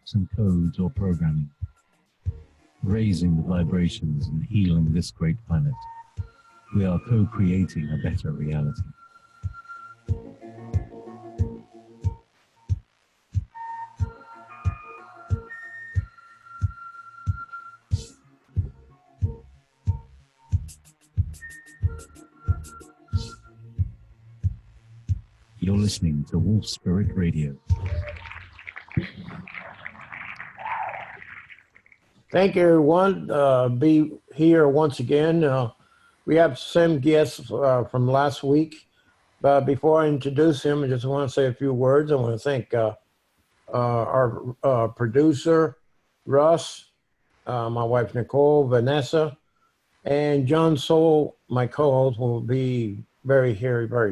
scripts and codes or programming, raising the vibrations and healing this great planet. We are co-creating a better reality. You're listening to Wolf Spirit Radio. Thank you, everyone. Be here once again. We have some guests from last week. But before I introduce him, I just want to say a few words. I want to thank our producer, Russ, my wife, Nicole, Vanerssa, and John Soul, my co-host, will be very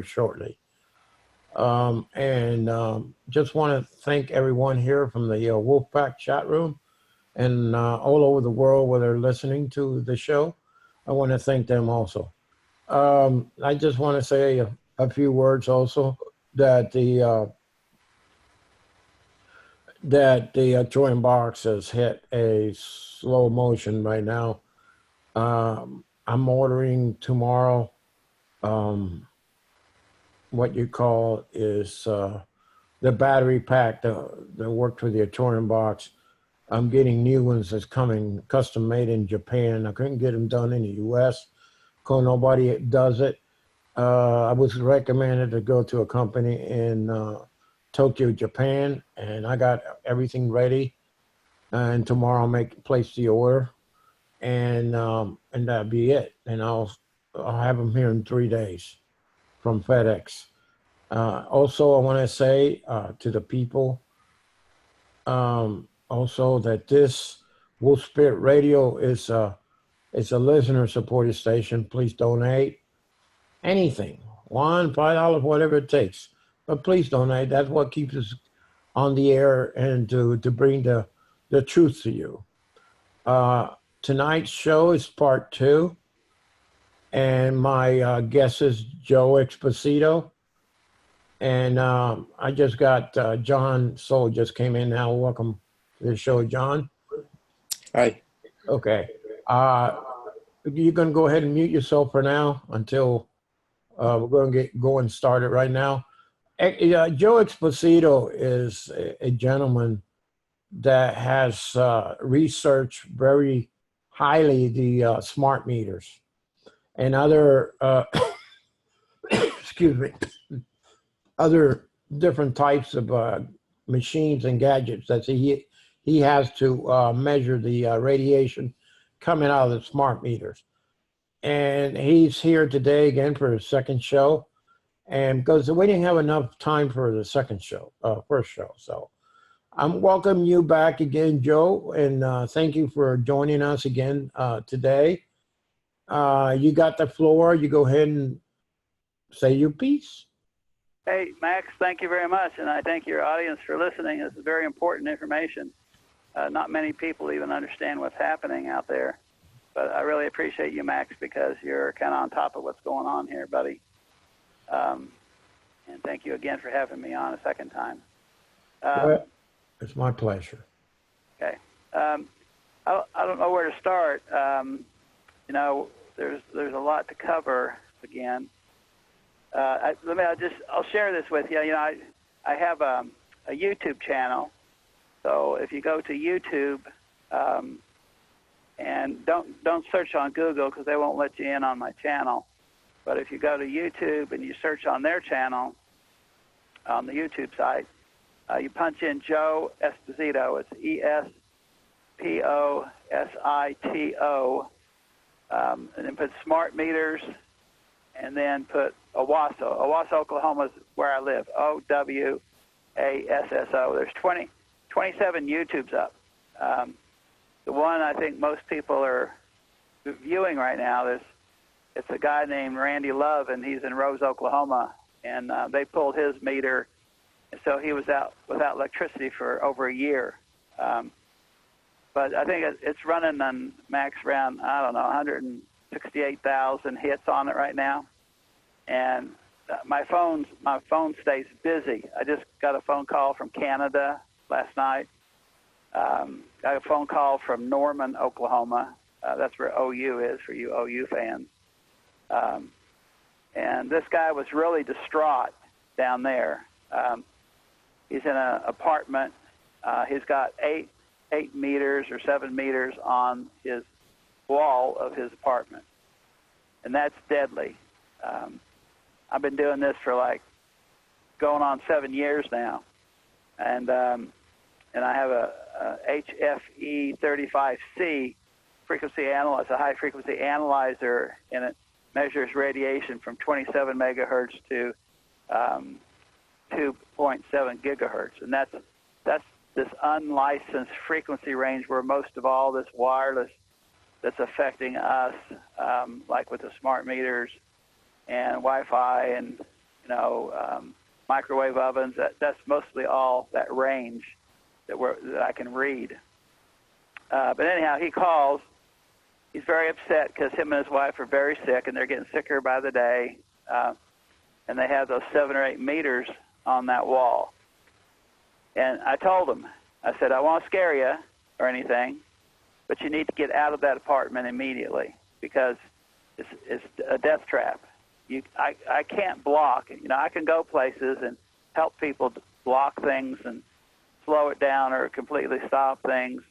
shortly. Just want to thank everyone here from the Wolfpack chat room and all over the world where they're listening to the show. I want to thank them also. I just want to say a few words also that the Trojan box has hit a slow motion right now. I'm ordering tomorrow what you call is the battery pack that worked with the Atorium box. I'm getting new ones that's coming, custom made in Japan. I couldn't get them done in the U.S. because nobody does it. I was recommended to go to a company in Tokyo, Japan, and I got everything ready. And tomorrow I'll place the order, and that'll be it. And I'll have them here in 3 days from FedEx. Also, I want to say to the people also that this Wolf Spirit Radio is a listener-supported station. Please donate anything, $1, $5, whatever it takes. But please donate. That's what keeps us on the air and to bring the truth to you. Tonight's show is part 2. And my guest is Joe Esposito. And I just got John Soul just came in now. Welcome to the show, John. Hi. Okay. You're going to go ahead and mute yourself for now until we're going to get going started right now. Joe Esposito is a gentleman that has researched very highly the smart meters and other, excuse me, other different types of machines and gadgets that he has to measure the radiation coming out of the smart meters. And he's here today again for his second show. And because we didn't have enough time for the second show, first show. So I'm welcoming you back again, Joe. And thank you for joining us again today. You got the floor. You go ahead and say your piece. Hey, Max, thank you very much. And I thank your audience for listening. This is very important information. Not many people even understand what's happening out there. But I really appreciate you, Max, because you're kind of on top of what's going on here, buddy. And thank you again for having me on a second time. It's my pleasure. Okay. I don't know where to start. You know, there's a lot to cover again. I'll share this with you. You know, I have a YouTube channel. So if you go to YouTube, and don't search on Google because they won't let you in on my channel. But if you go to YouTube and you search on their channel, on the YouTube site, you punch in Joe Esposito. It's Esposito, and then put smart meters, and then put Owasso. Owasso, Oklahoma is where I live. Owasso. There's 27 YouTubes up. The one I think most people are viewing right now, it's a guy named Randy Love, and he's in Rose, Oklahoma, and they pulled his meter, and so he was out without electricity for over a year. But I think it's running on max around, I don't know, 168,000 hits on it right now, and my phone stays busy. I just got a phone call from Canada last night. Got a phone call from Norman, Oklahoma. That's where OU is for you OU fans. And this guy was really distraught down there. He's in an apartment. He's got 8 meters or 7 meters on his wall of his apartment, and that's deadly. I've been doing this for like going on 7 years now, and I have a HFE 35C frequency analyzer, a high frequency analyzer, and it measures radiation from 27 megahertz to 2.7 gigahertz, and that's this unlicensed frequency range where most of all this wireless that's affecting us, like with the smart meters and Wi-Fi and microwave ovens. That's mostly all that range that I can read. But anyhow, he calls. He's very upset because him and his wife are very sick, and they're getting sicker by the day. And they have those 7 or 8 meters on that wall. And I told him, I said, I won't scare you or anything, but you need to get out of that apartment immediately because it's a death trap. I can't block. I can go places and help people block things and slow it down or completely stop things,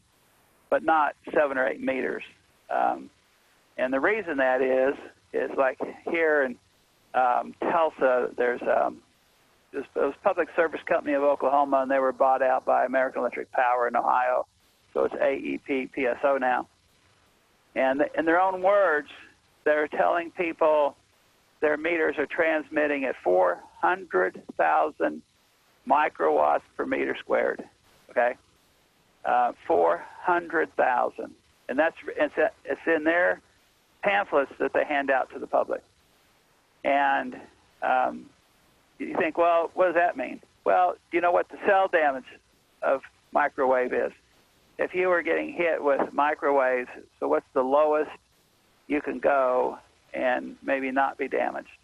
but not 7 or 8 meters. And the reason that is like here in Tulsa, there's this public service company of Oklahoma, and they were bought out by American Electric Power in Ohio, so it's AEP PSO now. And in their own words, they're telling people their meters are transmitting at 400,000 microwatts per meter squared. Okay, 400,000, and it's in their pamphlets that they hand out to the public. And you think, well, what does that mean? Well, do you know what the cell damage of microwave is? If you were getting hit with microwaves, so what's the lowest you can go and maybe not be damaged?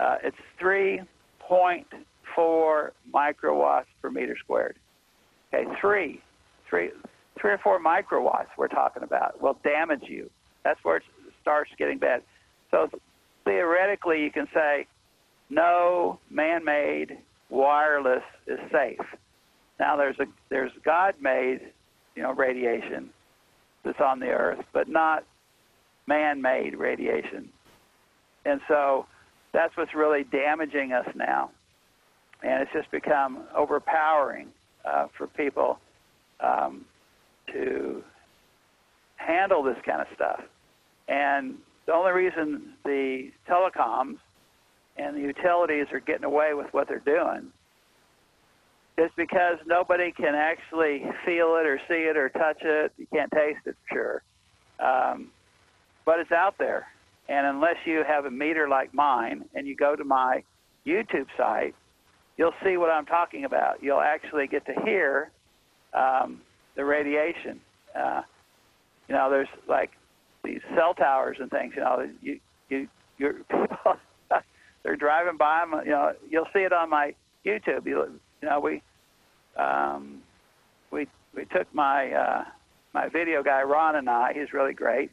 It's 3.4 microwatts per meter squared. Okay, three or 4 microwatts we're talking about will damage you. That's where it starts getting bad. So theoretically, you can say no man-made wireless is safe. Now there's God-made, radiation that's on the earth, but not man-made radiation. And so that's what's really damaging us now. And it's just become overpowering for people to handle this kind of stuff. And the only reason the telecoms and the utilities are getting away with what they're doing is because nobody can actually feel it or see it or touch it. You can't taste it for sure. But it's out there. And unless you have a meter like mine and you go to my YouTube site, you'll see what I'm talking about. You'll actually get to hear the radiation. There's like these cell towers and things. Your people, they're driving by them. You'll see it on my YouTube. We took my video guy Ron and I. He's really great.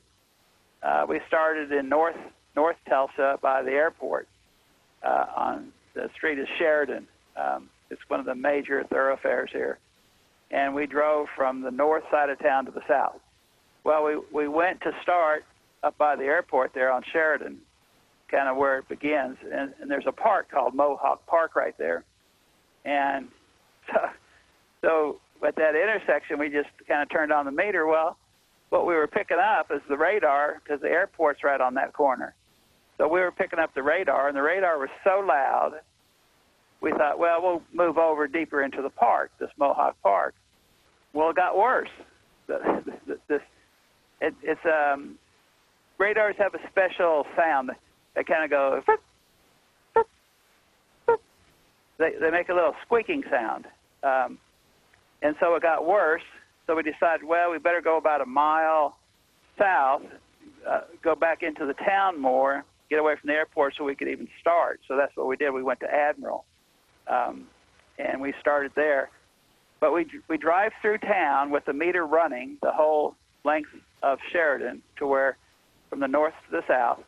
We started in North Tulsa by the airport on the street of Sheridan. It's one of the major thoroughfares here. And we drove from the north side of town to the south. Well, we went to start up by the airport there on Sheridan, kind of where it begins. And there's a park called Mohawk Park right there. And so at that intersection, we just kind of turned on the meter. Well, what we were picking up is the radar because the airport's right on that corner. So we were picking up the radar, and the radar was so loud, we thought, well, we'll move over deeper into the park, this Mohawk Park. Well, it got worse. Radars have a special sound. They kind of go, they make a little squeaking sound. And so it got worse. So we decided, well, we better go about a mile south, go back into the town more, get away from the airport so we could even start. So that's what we did. We went to Admiral, and we started there. But we drive through town with the meter running the whole length of Sheridan to where, from the north to the south,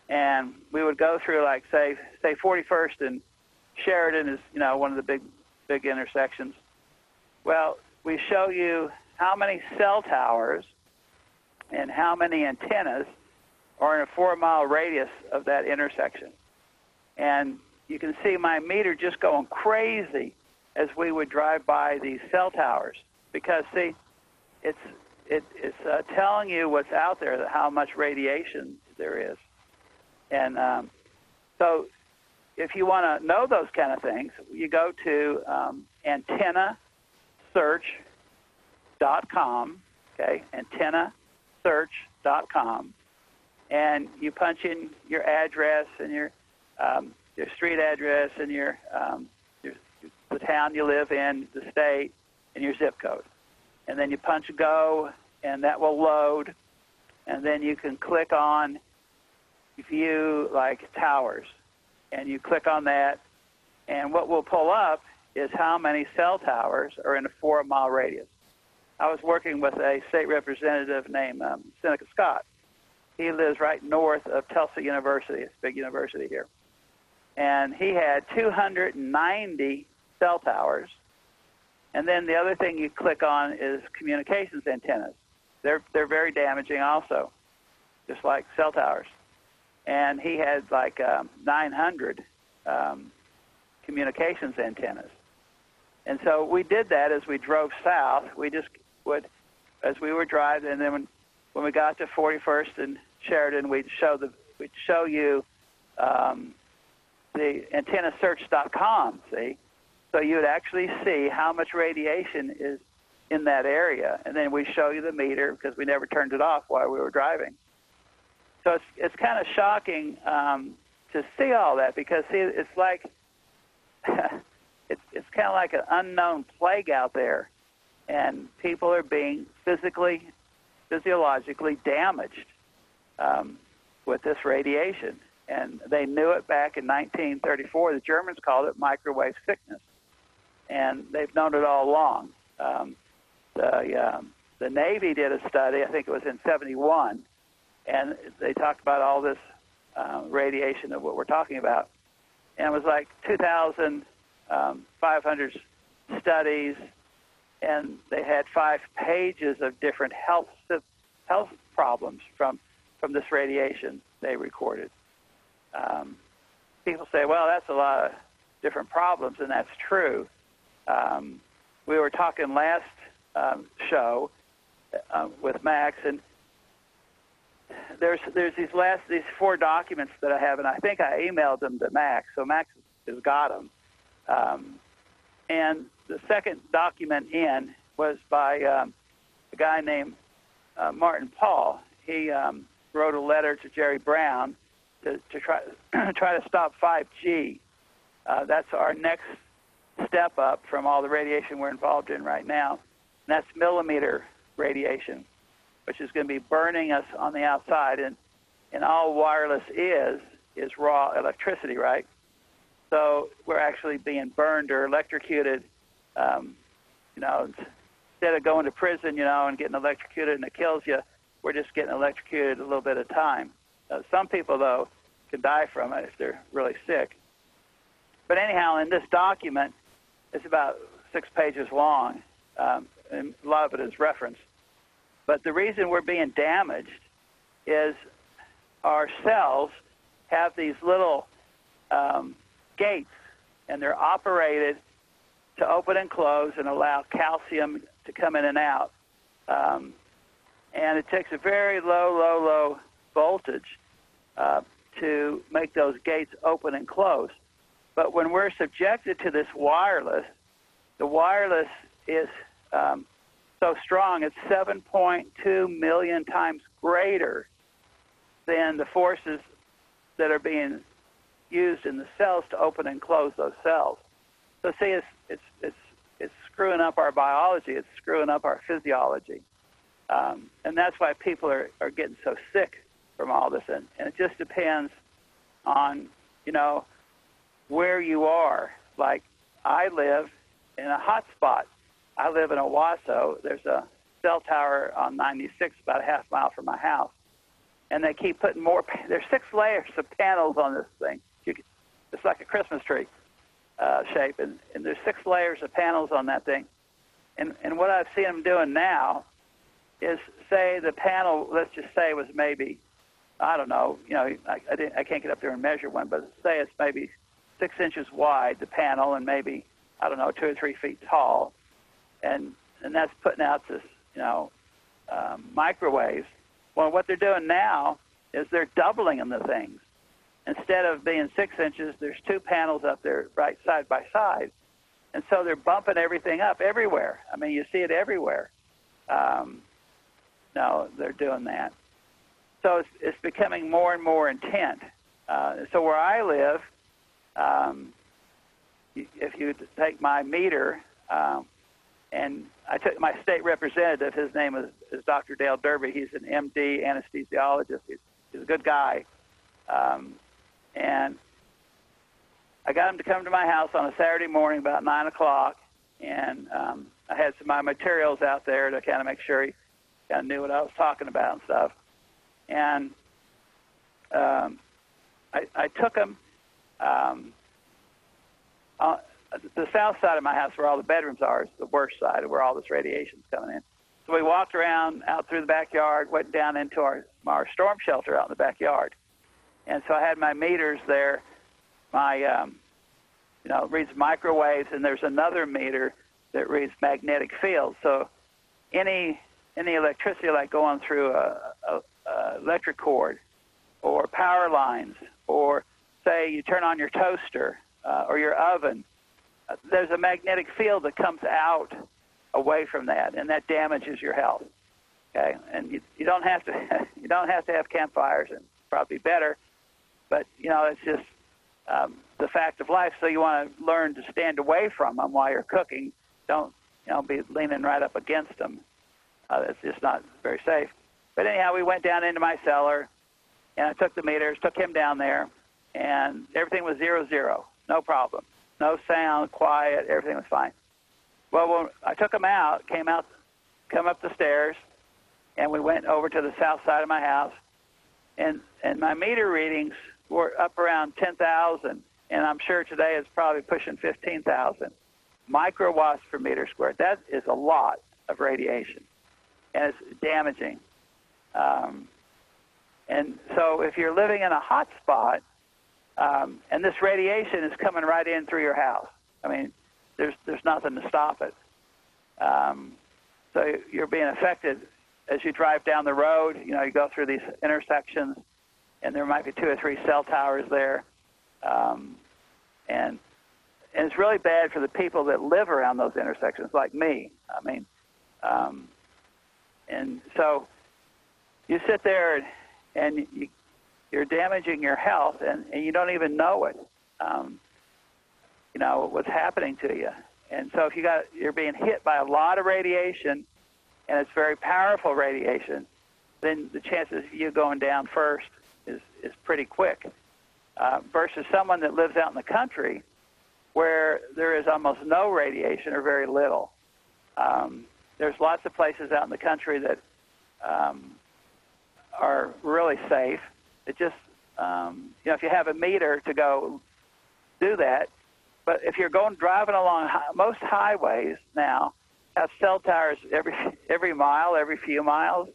and we would go through, like, say 41st and Sheridan is, one of the big intersections. Well, we show you how many cell towers and how many antennas are in a 4-mile radius of that intersection. And you can see my meter just going crazy as we would drive by these cell towers, because, see, it's telling you what's out there, how much radiation there is. And so if you want to know those kind of things, you go to antennasearch.com, okay, antennasearch.com, and you punch in your address and your street address and the town you live in, the state, and your zip code. And then you punch go, and that will load, and then you can click on view, like, towers, and you click on that, and what will pull up is how many cell towers are in a 4-mile radius. I was working with a state representative named Seneca Scott. He lives right north of Tulsa University, it's a big university here. And he had 290 cell towers. And then the other thing you click on is communications antennas. They're very damaging also, just like cell towers. And he had like 900 communications antennas. And so we did that as we drove south. We just would, as we were driving, and then when we got to 41st and Sheridan, we'd show you the antennasearch.com, see? So you would actually see how much radiation is in that area. And then we show you the meter because we never turned it off while we were driving. So it's kind of shocking to see all that, because, see, it's like it's kind of like an unknown plague out there, and people are being physiologically damaged with this radiation. And they knew it back in 1934. The Germans called it microwave sickness, and they've known it all along. The Navy did a study, I think it was in '71, and they talked about all this radiation of what we're talking about. And it was like 2,500 studies, and they had 5 pages of different health problems from this radiation they recorded. People say, well, that's a lot of different problems, and that's true. We were talking last show with Max, and there's these 4 documents that I have, and I think I emailed them to Max, so Max has got them. And the second document in was by a guy named Martin Paul. He wrote a letter to Jerry Brown to try to stop 5G. That's our next step up from all the radiation we're involved in right now. And that's millimeter radiation, which is going to be burning us on the outside. And all wireless is raw electricity, right? So we're actually being burned or electrocuted. Instead of going to prison, and getting electrocuted and it kills you, we're just getting electrocuted a little bit at a time. Some people, though, can die from it if they're really sick. But anyhow, in this document, it's about 6 pages long, and a lot of it is referenced. But the reason we're being damaged is our cells have these little gates, and they're operated to open and close and allow calcium to come in and out. And it takes a very low voltage to make those gates open and close. But when we're subjected to this wireless, the wireless is so strong, it's 7.2 million times greater than the forces that are being used in the cells to open and close those cells. So see, it's screwing up our biology, it's screwing up our physiology. And that's why people are getting so sick from all this. And it just depends on, where you are. Like, I live in a hot spot I live in Wsol. There's a cell tower on 96 about a half mile from my house. And they keep putting more, there's 6 layers of panels on this thing. It's like a Christmas tree shape, and there's 6 layers of panels on that thing. And what I've seen them doing now is, say the panel, let's just say was maybe, I don't know, I can't get up there and measure one, but say it's maybe 6 inches wide, the panel, and maybe, I don't know, 2 or 3 feet tall. And that's putting out this, microwaves. Well, what they're doing now is they're doubling the things. Instead of being 6 inches, there's 2 panels up there right side by side. And so they're bumping everything up everywhere. I mean, you see it everywhere. No, they're doing that. So it's becoming more and more intent. So where I live, if you take my meter, and I took my state representative, his name is Dr. Dale Derby. He's an MD anesthesiologist. He's a good guy. And I got him to come to my house on a Saturday morning about 9 o'clock, and I had some of my materials out there to kind of make sure he kind of knew what I was talking about and stuff. And I took him the south side of my house, where all the bedrooms are, is the worst side, where all this radiation's coming in. So we walked around out through the backyard, went down into our storm shelter out in the backyard. And so I had my meters there. My, it reads microwaves, and there's another meter that reads magnetic fields. So any electricity, like going through a electric cord or power lines, or say you turn on your toaster or your oven, there's a magnetic field that comes out away from that, and that damages your health. Okay, and you don't have to have campfires, and probably better, but it's just the fact of life. So you want to learn to stand away from them while you're cooking. Don't be leaning right up against them. It's just not very safe. But anyhow, we went down into my cellar, and I took the meters, took him down there, and everything was 0, no problem. No sound, quiet, everything was fine. Well, when I took him out, come up the stairs, and we went over to the south side of my house, and my meter readings were up around 10,000, and I'm sure today it's probably pushing 15,000 microwatts per meter squared. That is a lot of radiation, and it's damaging. And so if you're living in a hot spot, and this radiation is coming right in through your house, I mean, there's nothing to stop it. So you're being affected as you drive down the road. You go through these intersections, and there might be 2 or 3 cell towers there. And it's really bad for the people that live around those intersections, like me. I mean, and so you sit there and you're damaging your health, and you don't even know it. What's happening to you. And so if you're being hit by a lot of radiation, and it's very powerful radiation, then the chances of you going down first is pretty quick. Versus someone that lives out in the country, where there is almost no radiation or very little. There's lots of places out in the country that are really safe. It just, if you have a meter to go do that. But if you're driving along, most highways now have cell towers every mile, every few miles.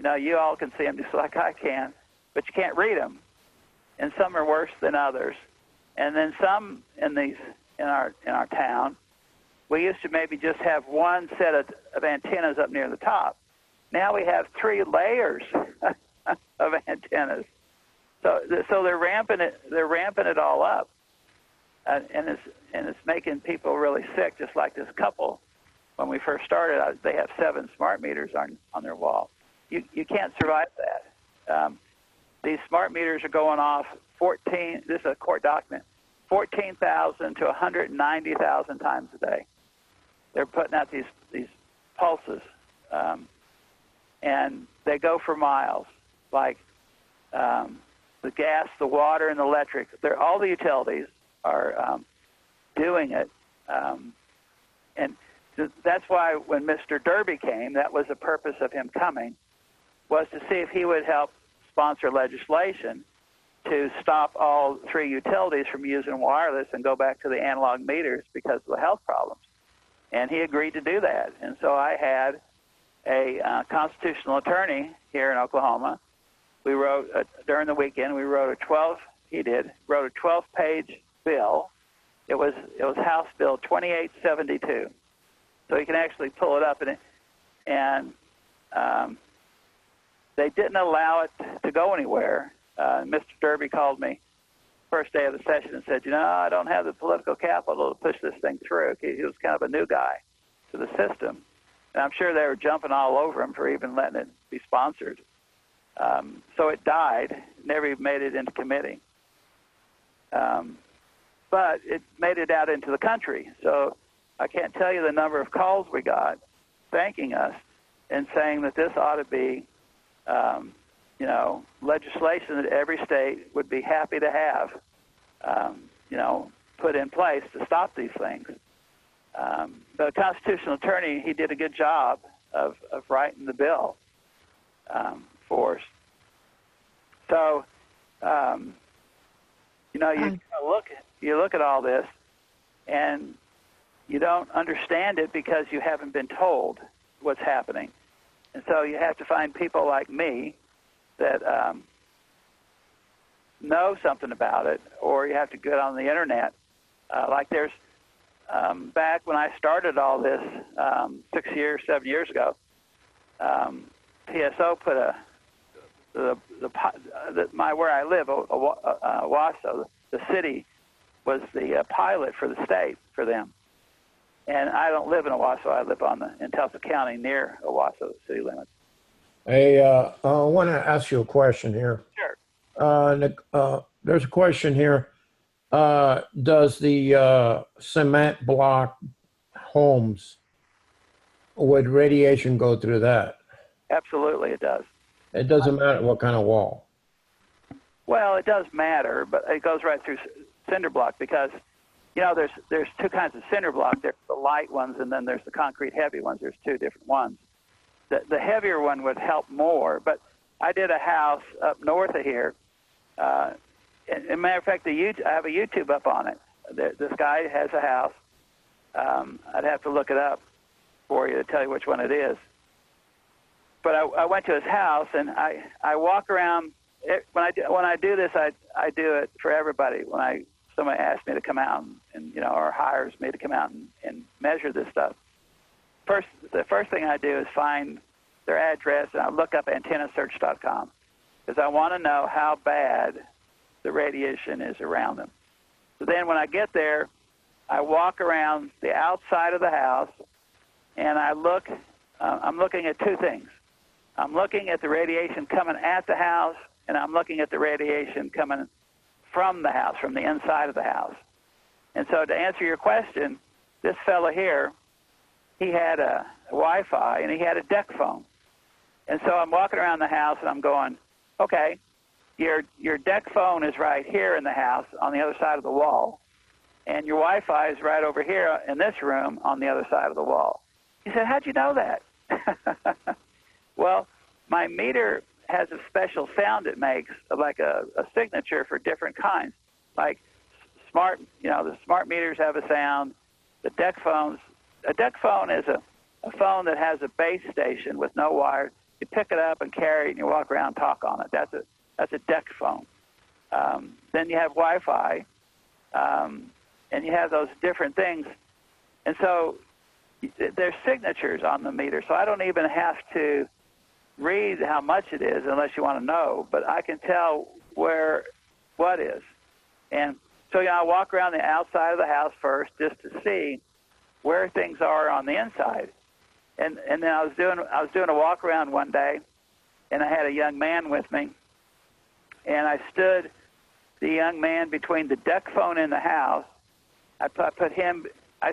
You all can see them just like I can, but you can't read them. And some are worse than others. And then some in our town, we used to maybe just have one set of antennas up near the top. Now we have 3 layers of antennas. So they're ramping it all up, and it's making people really sick. Just like this couple, when we first started, they have 7 smart meters on their wall. You can't survive that. These smart meters are going off 14. This is a court document. 14,000 to 190,000 times a day. They're putting out these pulses, and they go for miles. Like the gas, the water, and the electric. All the utilities are doing it, and that's why when Mr. Derby came, that was the purpose of him coming, was to see if he would help sponsor legislation to stop all 3 utilities from using wireless and go back to the analog meters because of the health problems. And he agreed to do that. And so I had a constitutional attorney here in Oklahoma. We wrote, during the weekend, we wrote a 12-page bill. It was House Bill 2872. So you can actually pull it up, and they didn't allow it to go anywhere. Mr. Derby called me first day of the session and said, I don't have the political capital to push this thing through. He was kind of a new guy to the system. And I'm sure they were jumping all over him for even letting it be sponsored. So it died, never even made it into committee. But it made it out into the country. So I can't tell you the number of calls we got thanking us and saying that this ought to be, legislation that every state would be happy to have, put in place to stop these things. The constitutional attorney, he did a good job of writing the bill for us. So, you look at all this, and you don't understand it because you haven't been told what's happening. And so you have to find people like me that know something about it, or you have to get on the internet. Like there's, back when I started all this 7 years ago, PSO put where I live, Wsol, the city, was the pilot for the state for them. And I don't live in Wsol. I live in Tulsa County near Wsol city limits. Hey, I want to ask you a question here. Sure. There's a question here. Does the cement block homes, would radiation go through that? Absolutely, it does. It doesn't matter what kind of wall. Well, it does matter, but it goes right through cinder block because, there's 2 kinds of cinder block. There's the light ones, and then there's the concrete heavy ones. There's 2 different ones. The heavier one would help more, but I did a house up north of here. As a matter of fact, I have a YouTube up on it. This guy has a house. I'd have to look it up for you to tell you which one it is. But I went to his house, and I walk around. When I do this, I do it for everybody. When somebody asks me to come out and or hires me to come out and measure this stuff. The first thing I do is find their address, and I look up antennasearch.com because I want to know how bad the radiation is around them. So then when I get there, I walk around the outside of the house, and I look. I'm looking at 2 things. I'm looking at the radiation coming at the house, and I'm looking at the radiation coming from the house, from the inside of the house. And so to answer your question, this fellow here, he had a Wi-Fi, and he had a deck phone. And so I'm walking around the house, and I'm going, okay, your deck phone is right here in the house on the other side of the wall, and your Wi-Fi is right over here in this room on the other side of the wall. He said, how'd you know that? Well, my meter has a special sound it makes, like a signature for different kinds. Like the smart meters have a sound. The deck phones, a deck phone is a phone that has a base station with no wires. You pick it up and carry it, and you walk around and talk on it. That's a deck phone. Then you have Wi-Fi, and you have those different things. And so there's signatures on the meter, so I don't even have to read how much it is unless you want to know, but I can tell what is. And so I walk around the outside of the house first just to see where things are on the inside. And then I was doing a walk around one day, and I had a young man with me, and I stood the young man between the deck phone in the house. I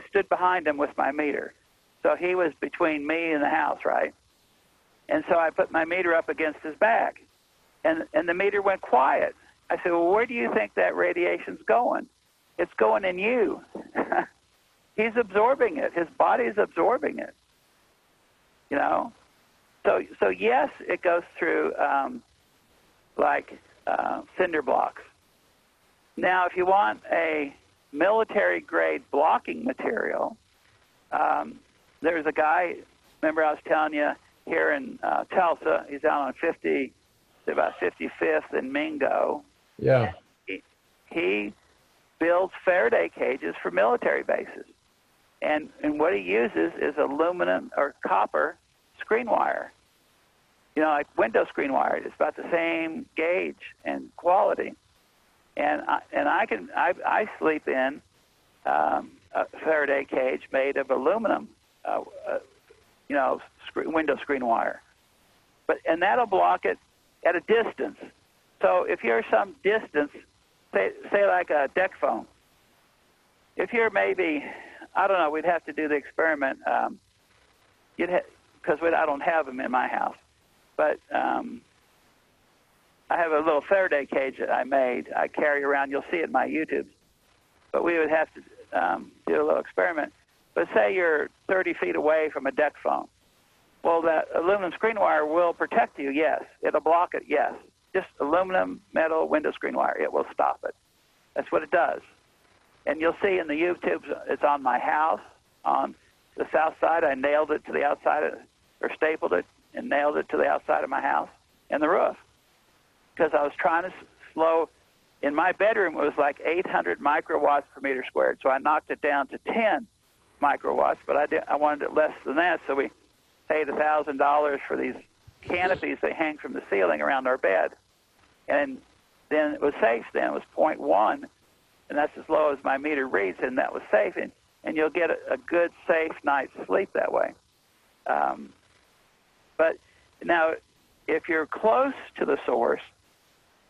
stood behind him with my meter. So he was between me and the house, right? And so I put my meter up against his back, and the meter went quiet. I said, well, where do you think that radiation's going? It's going in you. he's absorbing it. His body is absorbing it. You know, so yes, it goes through cinder blocks. Now, if you want a military-grade blocking material, there's a guy. Remember, I was telling you here in Tulsa. He's out on about 55th and Mingo. Yeah. He builds Faraday cages for military bases. And what he uses is aluminum or copper screen wire. You know, like window screen wire. It's about the same gauge and quality. And I sleep in a Faraday cage made of aluminum, window screen wire. And that'll block it at a distance. So if you're some distance, say like a deck phone, if you're maybe, I don't know, we'd have to do the experiment, because I don't have them in my house, but I have a little Faraday cage that I made. I carry around. You'll see it in my YouTube. But we would have to do a little experiment. But say you're 30 feet away from a deck phone. Well, that aluminum screen wire will protect you, yes. It'll block it, yes. Just aluminum, metal, window screen wire. It will stop it. That's what it does. And you'll see in the YouTube, it's on my house, on the south side. I nailed it to the outside, or stapled it and nailed it to the outside of my house and the roof. Because I was trying to slow. In my bedroom, it was like 800 microwatts per meter squared. So I knocked it down to 10 microwatts, but I wanted it less than that. So we paid $1,000 for these canopies that hang from the ceiling around our bed. And then it was safe then. It was 0.1, and that's as low as my meter reads, and that was safe. And you'll get a good, safe night's sleep that way. But now, if you're close to the source,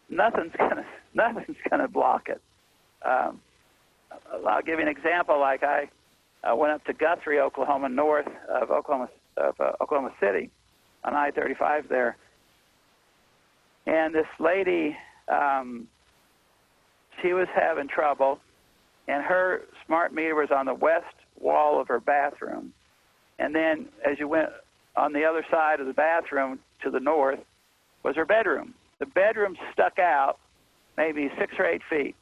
nothing's gonna block it. I'll give you an example. Like I went up to Guthrie, Oklahoma, north of Oklahoma City, on I-35 there, and this lady, she was having trouble, and her smart meter was on the west wall of her bathroom, and then as you went on the other side of the bathroom to the north was her bedroom. The bedroom stuck out maybe 6 or 8 feet.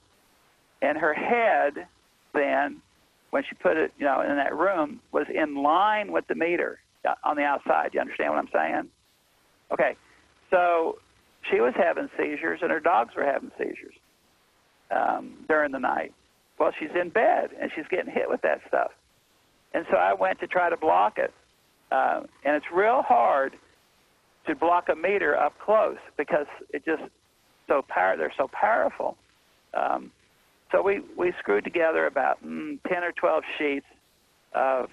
And her head then, when she put it, in that room, was in line with the meter on the outside. You understand what I'm saying? Okay. So she was having seizures, and her dogs were having seizures during the night. Well, she's in bed, and she's getting hit with that stuff. And so I went to try to block it. And it's real hard to block a meter up close because it just they're so powerful. So we screwed together about 10 or 12 sheets of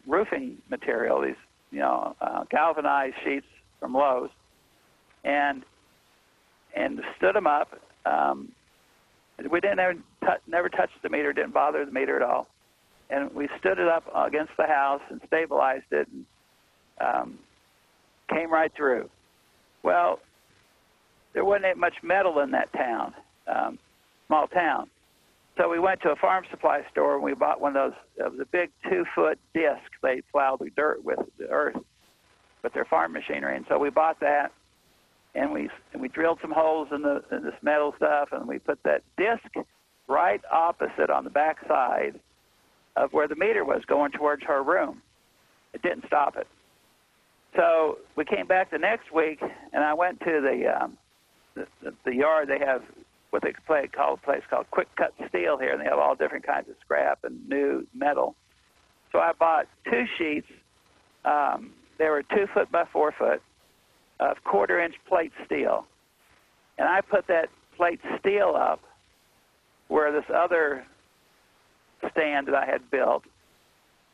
roofing material, these galvanized sheets from Lowe's, and stood them up. We didn't never touched the meter, didn't bother the meter at all, and we stood it up against the house and stabilized it. And, came right through. Well, there wasn't much metal in that town, small town. So we went to a farm supply store and we bought one of the big 2-foot discs they plow the dirt with, the earth, with their farm machinery. And so we bought that, and we drilled some holes in this metal stuff, and we put that disc right opposite on the back side of where the meter was going towards her room. It didn't stop it. So we came back the next week, and I went to the yard. They have what they call a place called Quick Cut Steel here, and they have all different kinds of scrap and new metal. So I bought 2 sheets. They were 2 foot by 4 foot of 1/4-inch plate steel, and I put that plate steel up where this other stand that I had built,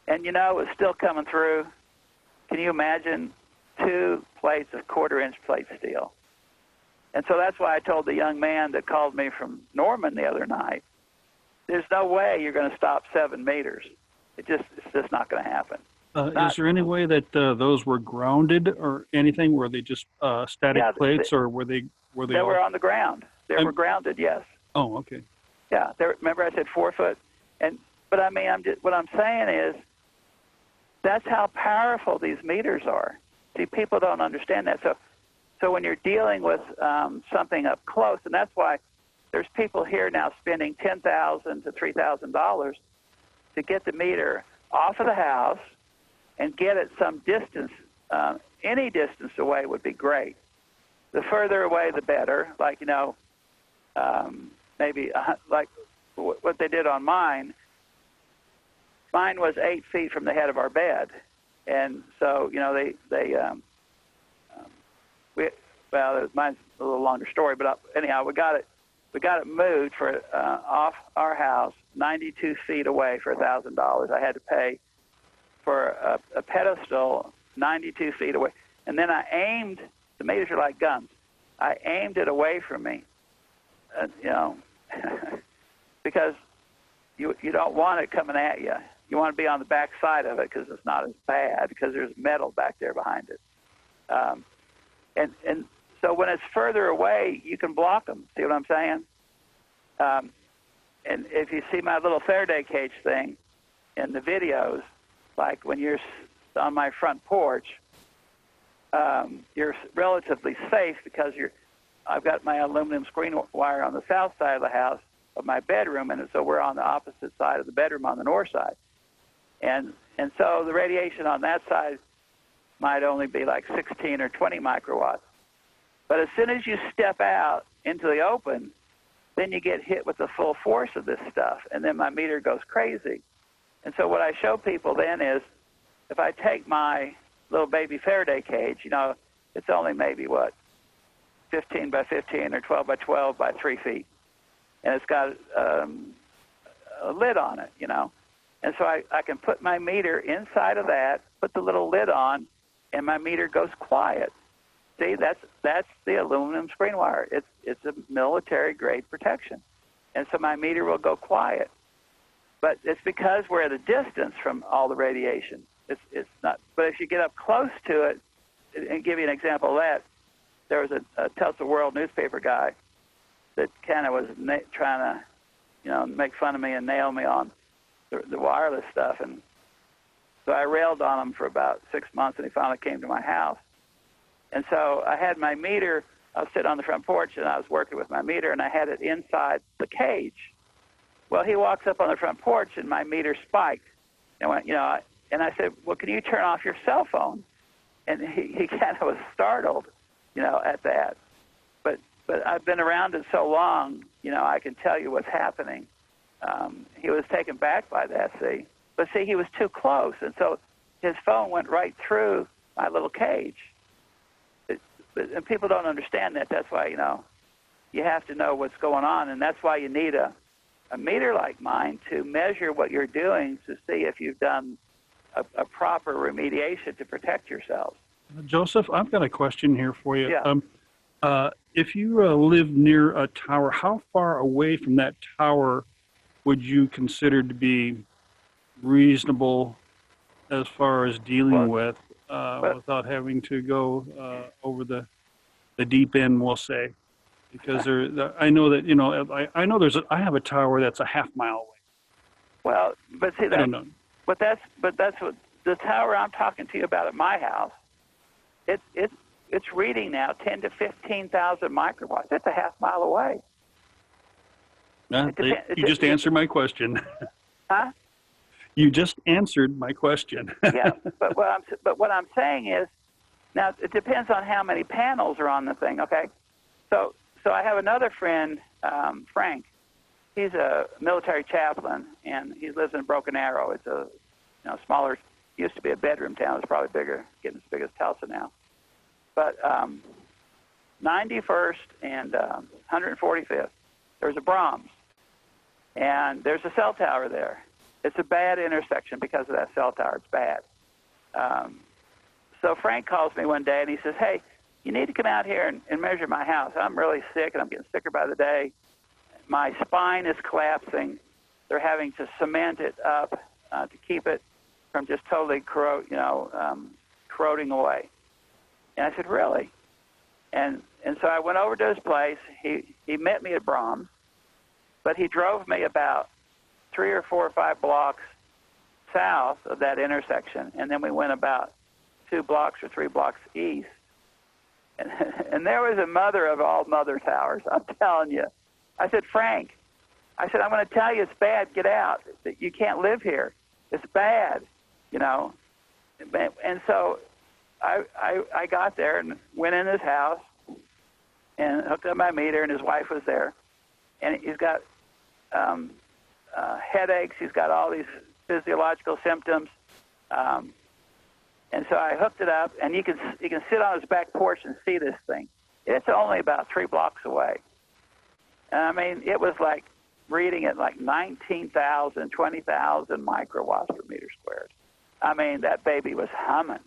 and it was still coming through. Can you imagine 2 plates of 1/4-inch plate steel? And so that's why I told the young man that called me from Norman the other night, there's no way you're going to stop 7 meters. It's just not going to happen. Is there any way that those were grounded or anything? Were they just static plates, or were they? They were on the ground. They were grounded, yes. Oh, okay. Yeah. Remember I said 4 foot, but I mean, what I'm saying is that's how powerful these meters are. See, people don't understand that. So when you're dealing with something up close, and that's why there's people here now spending $10,000 to $3,000 to get the meter off of the house and get it some distance. Any distance away would be great. The further away, the better. Like, maybe like what they did on mine. Mine was 8 feet from the head of our bed, and so mine's a little longer story, but anyhow, we got it moved for off our house 92 feet away for $1,000. I had to pay for a pedestal 92 feet away, and then I aimed. The meters are like guns. I aimed it away from me, because you don't want it coming at you. You want to be on the back side of it because it's not as bad because there's metal back there behind it. And so when it's further away, you can block them. See what I'm saying? And if you see my little Faraday cage thing in the videos, like when you're on my front porch, you're relatively safe because I've got my aluminum screen wire on the south side of the house of my bedroom, and so we're on the opposite side of the bedroom on the north side. And so the radiation on that side might only be like 16 or 20 microwatts. But as soon as you step out into the open, then you get hit with the full force of this stuff, and then my meter goes crazy. And so what I show people then is if I take my little baby Faraday cage, it's only maybe, 15 by 15 or 12 by 12 by 3 feet. And it's got a lid on it, And so I can put my meter inside of that, put the little lid on, and my meter goes quiet. See, that's the aluminum screen wire. It's a military-grade protection. And so my meter will go quiet. But it's because we're at a distance from all the radiation. It's not. But if you get up close to it, and give you an example of that, there was a Tulsa World newspaper guy that kind of was trying to, make fun of me and nail me on the wireless stuff. And so I railed on him for about 6 months, and he finally came to my house. And so I had my meter. I was sitting on the front porch, and I was working with my meter, and I had it inside the cage. Well, he walks up on the front porch, and my meter spiked. And went, and I said, well, can you turn off your cell phone? And he kind of was startled, at that. But I've been around it so long, I can tell you what's happening. He was taken back by that, see. But see, he was too close, and so his phone went right through my little cage. And people don't understand that. That's why, you have to know what's going on, and that's why you need a meter like mine to measure what you're doing to see if you've done a proper remediation to protect yourselves. Joseph, I've got a question here for you. Yeah. If you live near a tower, how far away from that tower would you consider to be reasonable as far as dealing with without having to go over the deep end, we'll say? Because I know that I have a tower that's a half mile away. Well, but see, I don't know. But that's what the tower I'm talking to you about at my house. It's reading now 10 to 15,000 microwatts. It's a half mile away. You just answered my question. Huh? You just answered my question. Yeah, but what I'm saying is, now it depends on how many panels are on the thing. Okay, so I have another friend, Frank. He's a military chaplain, and he lives in Broken Arrow. It's a smaller. Used to be a bedroom town. It's probably bigger, getting as big as Tulsa now. But 91st and 145th, there's a Brahms, and there's a cell tower there. It's a bad intersection because of that cell tower. It's bad. So Frank calls me one day, and he says, hey, you need to come out here and measure my house. I'm really sick, and I'm getting sicker by the day. My spine is collapsing. They're having to cement it up to keep it from just totally corroding away. And I said, really? And so I went over to his place. He met me at Brahms, but he drove me about 3 or 4 or 5 blocks south of that intersection, and then we went about 2 blocks or 3 blocks east. And there was a mother of all mother towers, I'm telling you. I said, Frank, I said, I'm going to tell you it's bad. Get out. You can't live here. It's bad, you know. And so I got there and went in his house and hooked up my meter, and his wife was there. And he's got headaches. He's got all these physiological symptoms. And so I hooked it up, and you can sit on his back porch and see this thing. It's only about 3 blocks away. And I mean, it was like reading at like 19,000, 20,000 microwatts per meter squared. I mean, that baby was humming.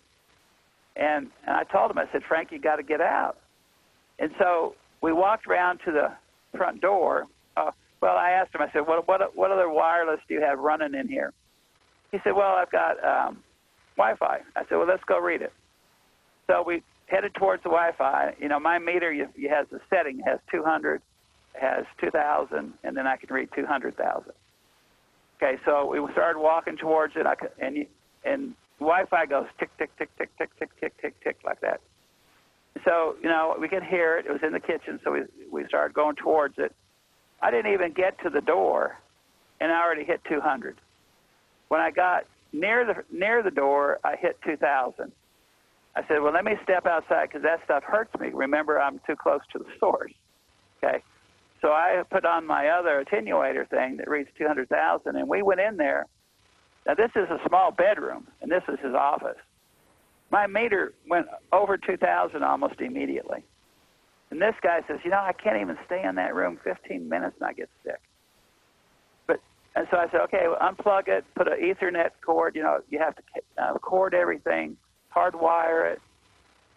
And I told him, I said, Frank, you got to get out. And so we walked around to the front door. Well, I asked him, I said, what other wireless do you have running in here? He said, well, I've got Wi-Fi. I said, well, let's go read it. So we headed towards the Wi-Fi. You know, my meter has a setting. It has 200, it has 2,000, and then I can read 200,000. Okay, so we started walking towards it, and Wi-Fi goes tick, tick, tick, tick, tick, tick, tick, tick, tick, like that. So, you know, we could hear it. It was in the kitchen, so we started going towards it. I didn't even get to the door, and I already hit 200. When I got near the door, I hit 2,000. I said, well, let me step outside because that stuff hurts me. Remember, I'm too close to the source. Okay, so I put on my other attenuator thing that reads 200,000, and we went in there. Now, this is a small bedroom, and this is his office. My meter went over 2,000 almost immediately. And this guy says, you know, I can't even stay in that room 15 minutes and I get sick. And so I said, okay, well, unplug it, put an Ethernet cord. You know, you have to cord everything, hardwire it,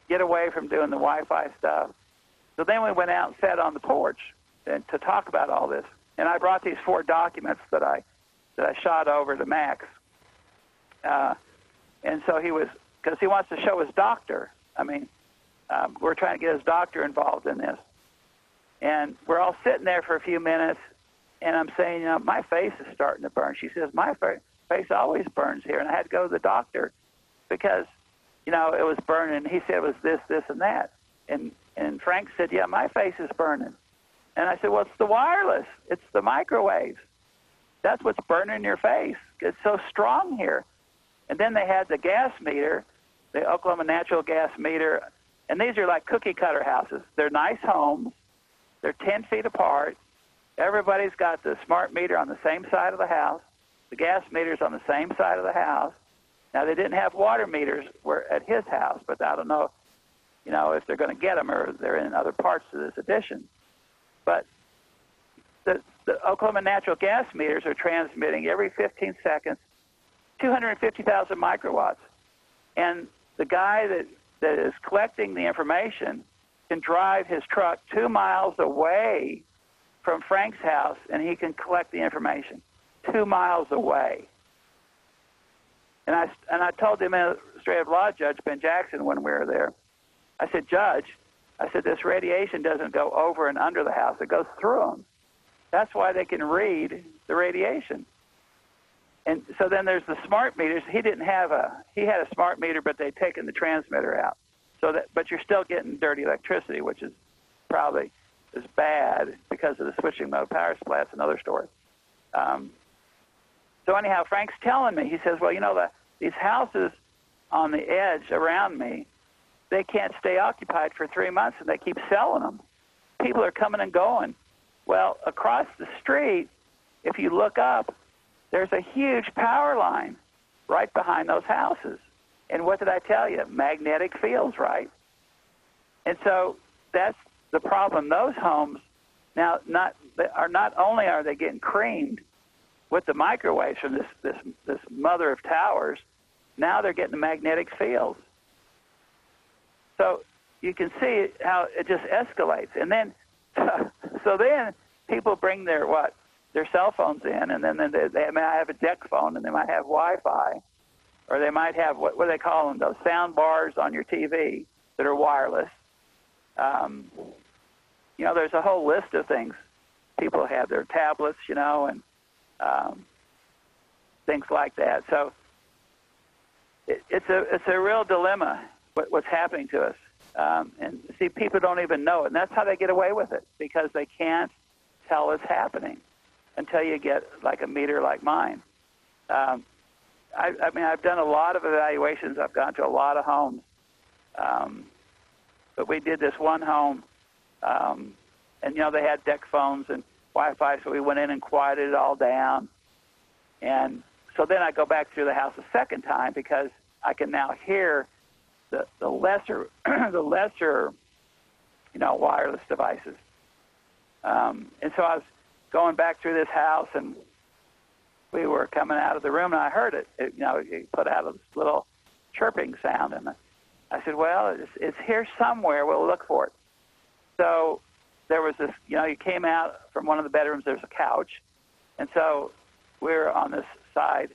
get away from doing the Wi-Fi stuff. So then we went out and sat on the porch to talk about all this. And I brought these 4 documents that I shot over to Max. And so because he wants to show his doctor. I mean, we're trying to get his doctor involved in this. And we're all sitting there for a few minutes, and I'm saying, you know, my face is starting to burn. She says, my face always burns here. And I had to go to the doctor because, you know, it was burning. He said it was this, this, and that. And Frank said, yeah, my face is burning. And I said, well, it's the wireless. It's the microwaves. That's what's burning your face. It's so strong here. And then they had the gas meter, the Oklahoma natural gas meter. And these are like cookie cutter houses. They're nice homes. They're 10 feet apart. Everybody's got the smart meter on the same side of the house. The gas meter's on the same side of the house. Now, they didn't have water meters at his house, but I don't know, you know, if they're going to get them or they're in other parts of this addition. But the Oklahoma natural gas meters are transmitting every 15 seconds 250,000 microwatts. And the guy that is collecting the information can drive his truck 2 miles away from Frank's house, and he can collect the information 2 miles away. And I told the administrative law judge, Ben Jackson, when we were there, I said, Judge, I said, this radiation doesn't go over and under the house. It goes through them. That's why they can read the radiation. And so then there's the smart meters. He had a smart meter, but they'd taken the transmitter out. But you're still getting dirty electricity, which is probably is bad because of the switching mode power supply. That's another story. So anyhow, Frank's telling me, he says, well, you know, these houses on the edge around me, they can't stay occupied for 3 months, and they keep selling them. People are coming and going. Well, across the street, if you look up, there's a huge power line right behind those houses. And what did I tell you? Magnetic fields, right? And so that's the problem. Those homes now not only are they getting creamed with the microwaves from this mother of towers, now they're getting the magnetic fields. So you can see how it just escalates. And then, so then people bring their cell phones in, and then they might have a deck phone, and they might have Wi-Fi, or they might have what do they call them, those sound bars on your TV that are wireless. You know, there's a whole list of things. People have their tablets, you know, and things like that. So it's a real dilemma what's happening to us. And see, people don't even know it, and that's how they get away with it, because they can't tell it's happening until you get like a meter like mine. I mean, I've done a lot of evaluations. I've gone to a lot of homes, but we did this one home, and they had deck phones and Wi-Fi, so we went in and quieted it all down. And so then I go back through the house a second time because I can now hear the lesser wireless devices. And so I was going back through this house, and we were coming out of the room, and I heard it. It put out this little chirping sound, and I said, well, it's here somewhere. We'll look for it. So there was this, you came out from one of the bedrooms, there's a couch, and so we were on this side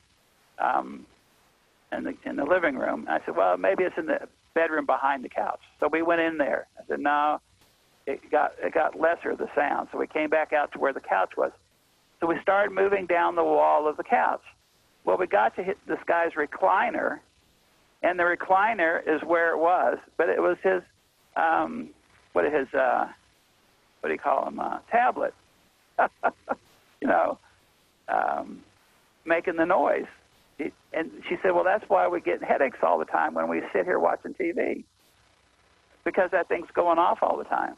in the living room. And I said, well, maybe it's in the bedroom behind the couch. So we went in there. I said, no, it got lesser, the sound. So we came back out to where the couch was. So we started moving down the wall of the couch. Well, we got to hit this guy's recliner, and the recliner is where it was, but it was his, what do you call him, tablet, making the noise. And she said, well, that's why we get headaches all the time when we sit here watching TV, because that thing's going off all the time.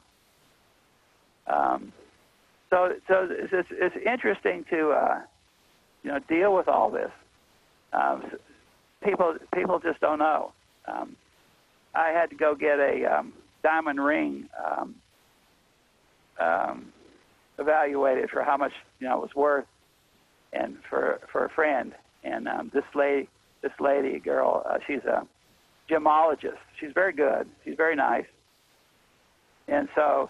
So it's interesting to, deal with all this. People just don't know. I had to go get a diamond ring evaluated for how much it was worth, and for a friend. And this lady girl, she's a gemologist. She's very good. She's very nice. And so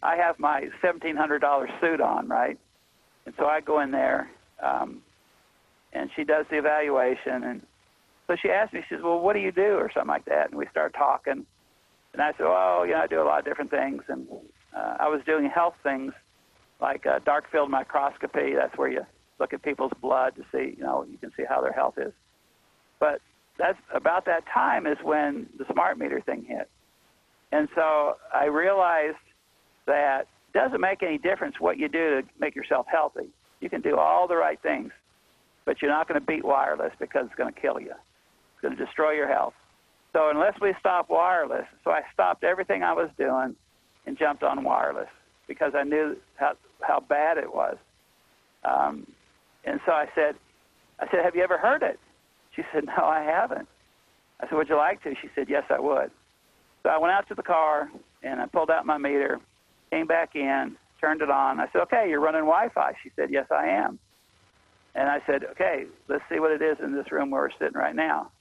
I have my $1,700 suit on, right? And so I go in there, and she does the evaluation. And so she asked me, she says, well, what do you do, or something like that? And we start talking. And I said, oh, I do a lot of different things. And I was doing health things like dark field microscopy. That's where you look at people's blood to see, you can see how their health is. But that's about that time is when the smart meter thing hit. And so I realized that it doesn't make any difference what you do to make yourself healthy. You can do all the right things, but you're not going to beat wireless because it's going to kill you. It's going to destroy your health. So unless we stop wireless, so I stopped everything I was doing and jumped on wireless because I knew how bad it was. And so I said, have you ever heard it? She said, no, I haven't. I said, would you like to? She said, yes, I would. So I went out to the car, and I pulled out my meter, came back in, turned it on. I said, okay, you're running Wi-Fi. She said, yes, I am. And I said, okay, let's see what it is in this room where we're sitting right now.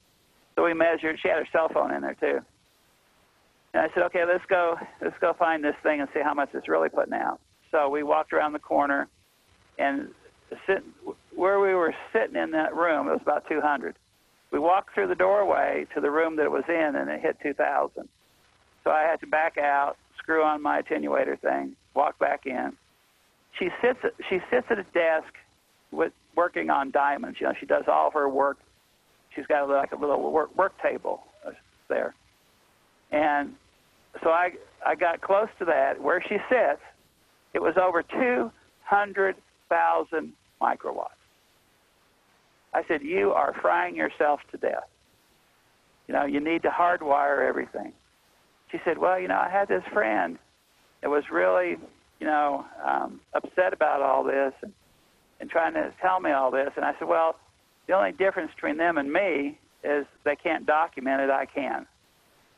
So we measured. She had her cell phone in there, too. And I said, okay, let's go find this thing and see how much it's really putting out. So we walked around the corner, and where we were sitting in that room, it was about 200. We walked through the doorway to the room that it was in, and it hit 2,000. So I had to back out, screw on my attenuator thing, walk back in. She sits at a desk working on diamonds. She does all of her work. She's got like a little work table there. And so I got close to that. Where she sits, it was over 200,000 microwatts. I said, you are frying yourself to death. You need to hardwire everything. She said, well, I had this friend that was really, upset about all this and trying to tell me all this. And I said, well, the only difference between them and me is they can't document it. I can.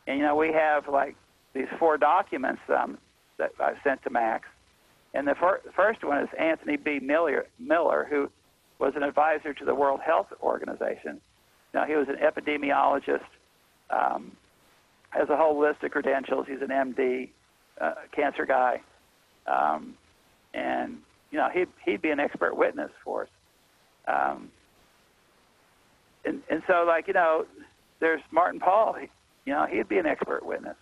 And, we have like these 4 documents that I've sent to Max. And the first one is Anthony B. Miller, who was an advisor to the World Health Organization. He was an epidemiologist, has a whole list of credentials. He's an MD, cancer guy. And, he'd be an expert witness for us. And so, there's Martin Paul. He'd be an expert witness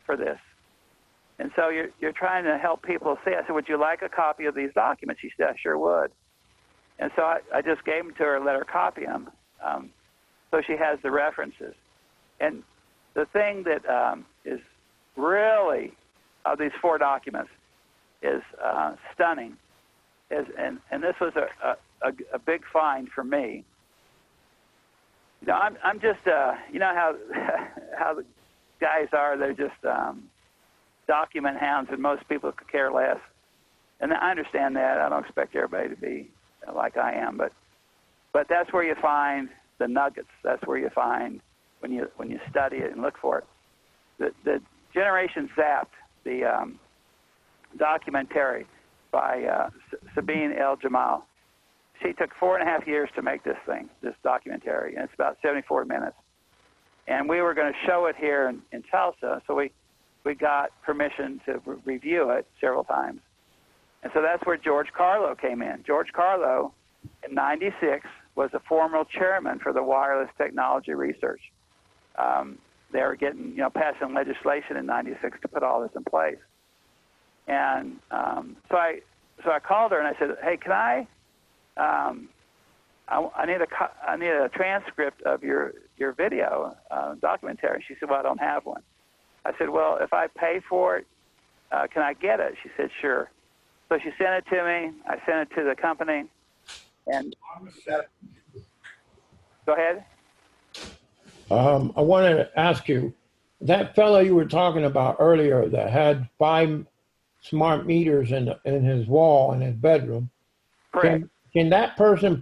for this. And so you're trying to help people see. I said, would you like a copy of these documents? She said, I sure would. And so I just gave them to her, let her copy them, so she has the references. And the thing that is really, of these 4 documents, is stunning, and this was a big find for me. You know, I'm just, you know how the guys are, they're just document hounds, and most people could care less. And I understand that. I don't expect everybody to be like I am, but that's where you find the nuggets. That's where you find when you study it and look for it. The Generation Zapped, the documentary by Sabine El Jamal. She took 4.5 years to make this documentary, and it's about 74 minutes. And we were going to show it here in Tulsa, so we got permission to review it several times. And so that's where George Carlo came in. George Carlo, in '96, was a former chairman for the Wireless Technology Research. They were getting, passing legislation in '96 to put all this in place. And so I called her and I said, "Hey, can I need a transcript of your video documentary." She said, "Well, I don't have one." I said, "Well, if I pay for it, can I get it?" She said, "Sure." So she sent it to me. I sent it to the company. And go ahead. I wanted to ask you, that fellow you were talking about earlier that had 5 smart meters in his wall in his bedroom. Correct. Can that person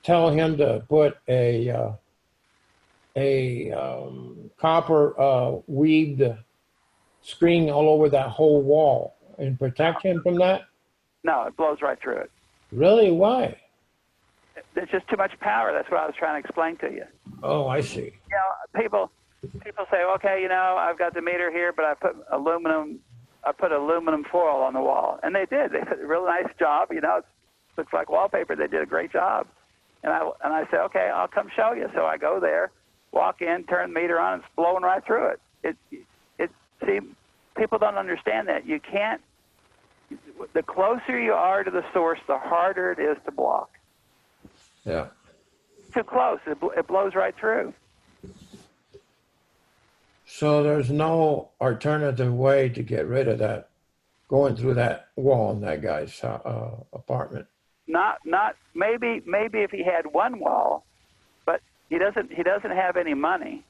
tell him to put a copper weaved screen all over that whole wall and protect him from that? No, it blows right through it. Really? Why? There's just too much power. That's what I was trying to explain to you. Oh, I see. People say, okay, I've got the meter here, but I put aluminum foil on the wall, and they did. They did a real nice job. It looks like wallpaper. They did a great job. And I said, okay, I'll come show you. So I go there, walk in, turn the meter on, and it's blowing right through it. See, people don't understand that. You can't. The closer you are to the source, the harder it is to block. Yeah. Too close, it blows right through. So there's no alternative way to get rid of that, going through that wall in that guy's apartment. Not maybe if he had one wall, but he doesn't have any money.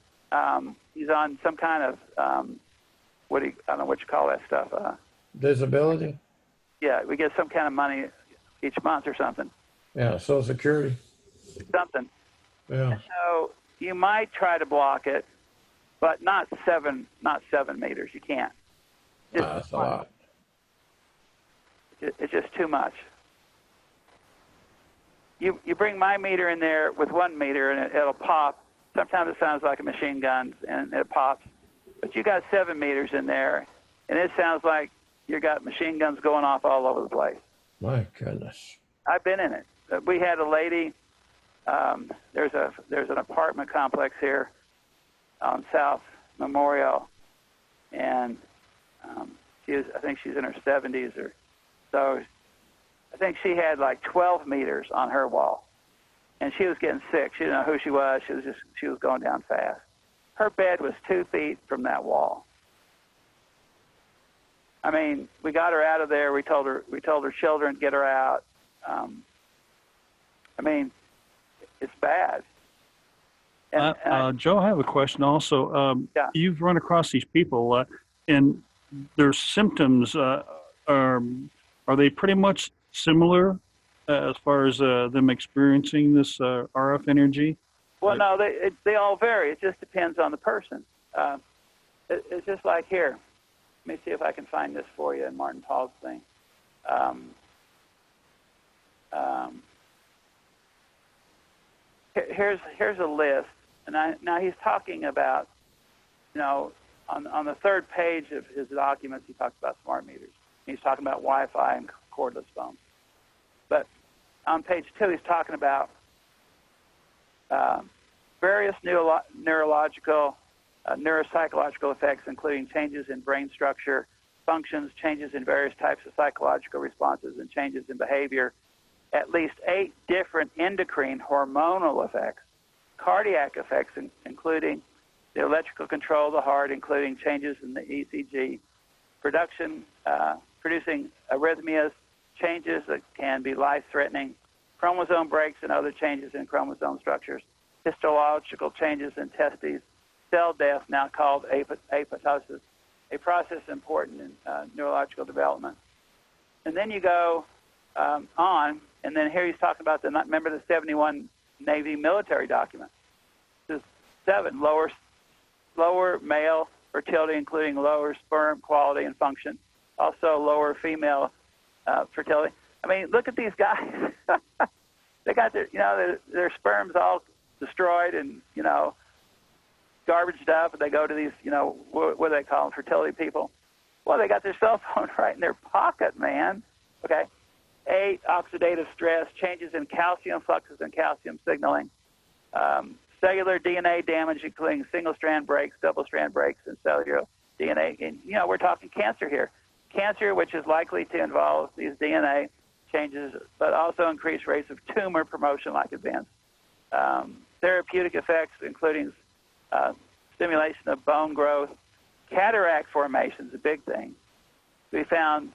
He's on some kind of I don't know what you call that stuff. Disability? Yeah, we get some kind of money each month or something. Yeah, Social Security. Something. Yeah. And so you might try to block it, but not 7 meters. You can't. That's a lot. It's just too much. You bring my meter in there with 1 meter and it'll pop. Sometimes it sounds like a machine gun and it pops. But you got 7 meters in there and it sounds like you got machine guns going off all over the place. My goodness. I've been in it. We had a lady. There's an apartment complex here on South Memorial, and I think she's in her 70s or so. I think she had like 12 meters on her wall, and she was getting sick. She didn't know who she was. She was going down fast. Her bed was 2 feet from that wall. I mean, we got her out of there. We told her children to get her out. I mean, it's bad. Joe, I have a question also. Yeah. You've run across these people, and their symptoms are they pretty much similar as far as them experiencing this RF energy? Well, no, they all vary. It just depends on the person. It's just like here. Let me see if I can find this for you in Martin Paul's thing. Here's a list, and now he's talking about, on the 3rd page of his documents, he talks about smart meters. He's talking about Wi-Fi and cordless phones. But on page 2, he's talking about various neurological, neuropsychological effects, including changes in brain structure, functions, changes in various types of psychological responses, and changes in behavior. At least 8 different endocrine hormonal effects, cardiac effects, including the electrical control of the heart, including changes in the ECG, producing arrhythmias, changes that can be life-threatening, chromosome breaks and other changes in chromosome structures, histological changes in testes, cell death, now called apoptosis, a process important in neurological development. And then you go on, and then here he's talking about remember the 71 Navy military document. This is 7, lower male fertility, including lower sperm quality and function, also lower female fertility. I mean, look at these guys. They got their sperms all destroyed and, garbaged up, and they go to these, what do they call them, fertility people? Well, they got their cell phone right in their pocket, man. Okay. 8, oxidative stress, changes in calcium fluxes and calcium signaling, cellular DNA damage, including single-strand breaks, double-strand breaks, and cellular DNA. And, we're talking cancer here. Cancer, which is likely to involve these DNA changes, but also increased rates of tumor promotion like events. Therapeutic effects, including stimulation of bone growth. Cataract formation is a big thing. We found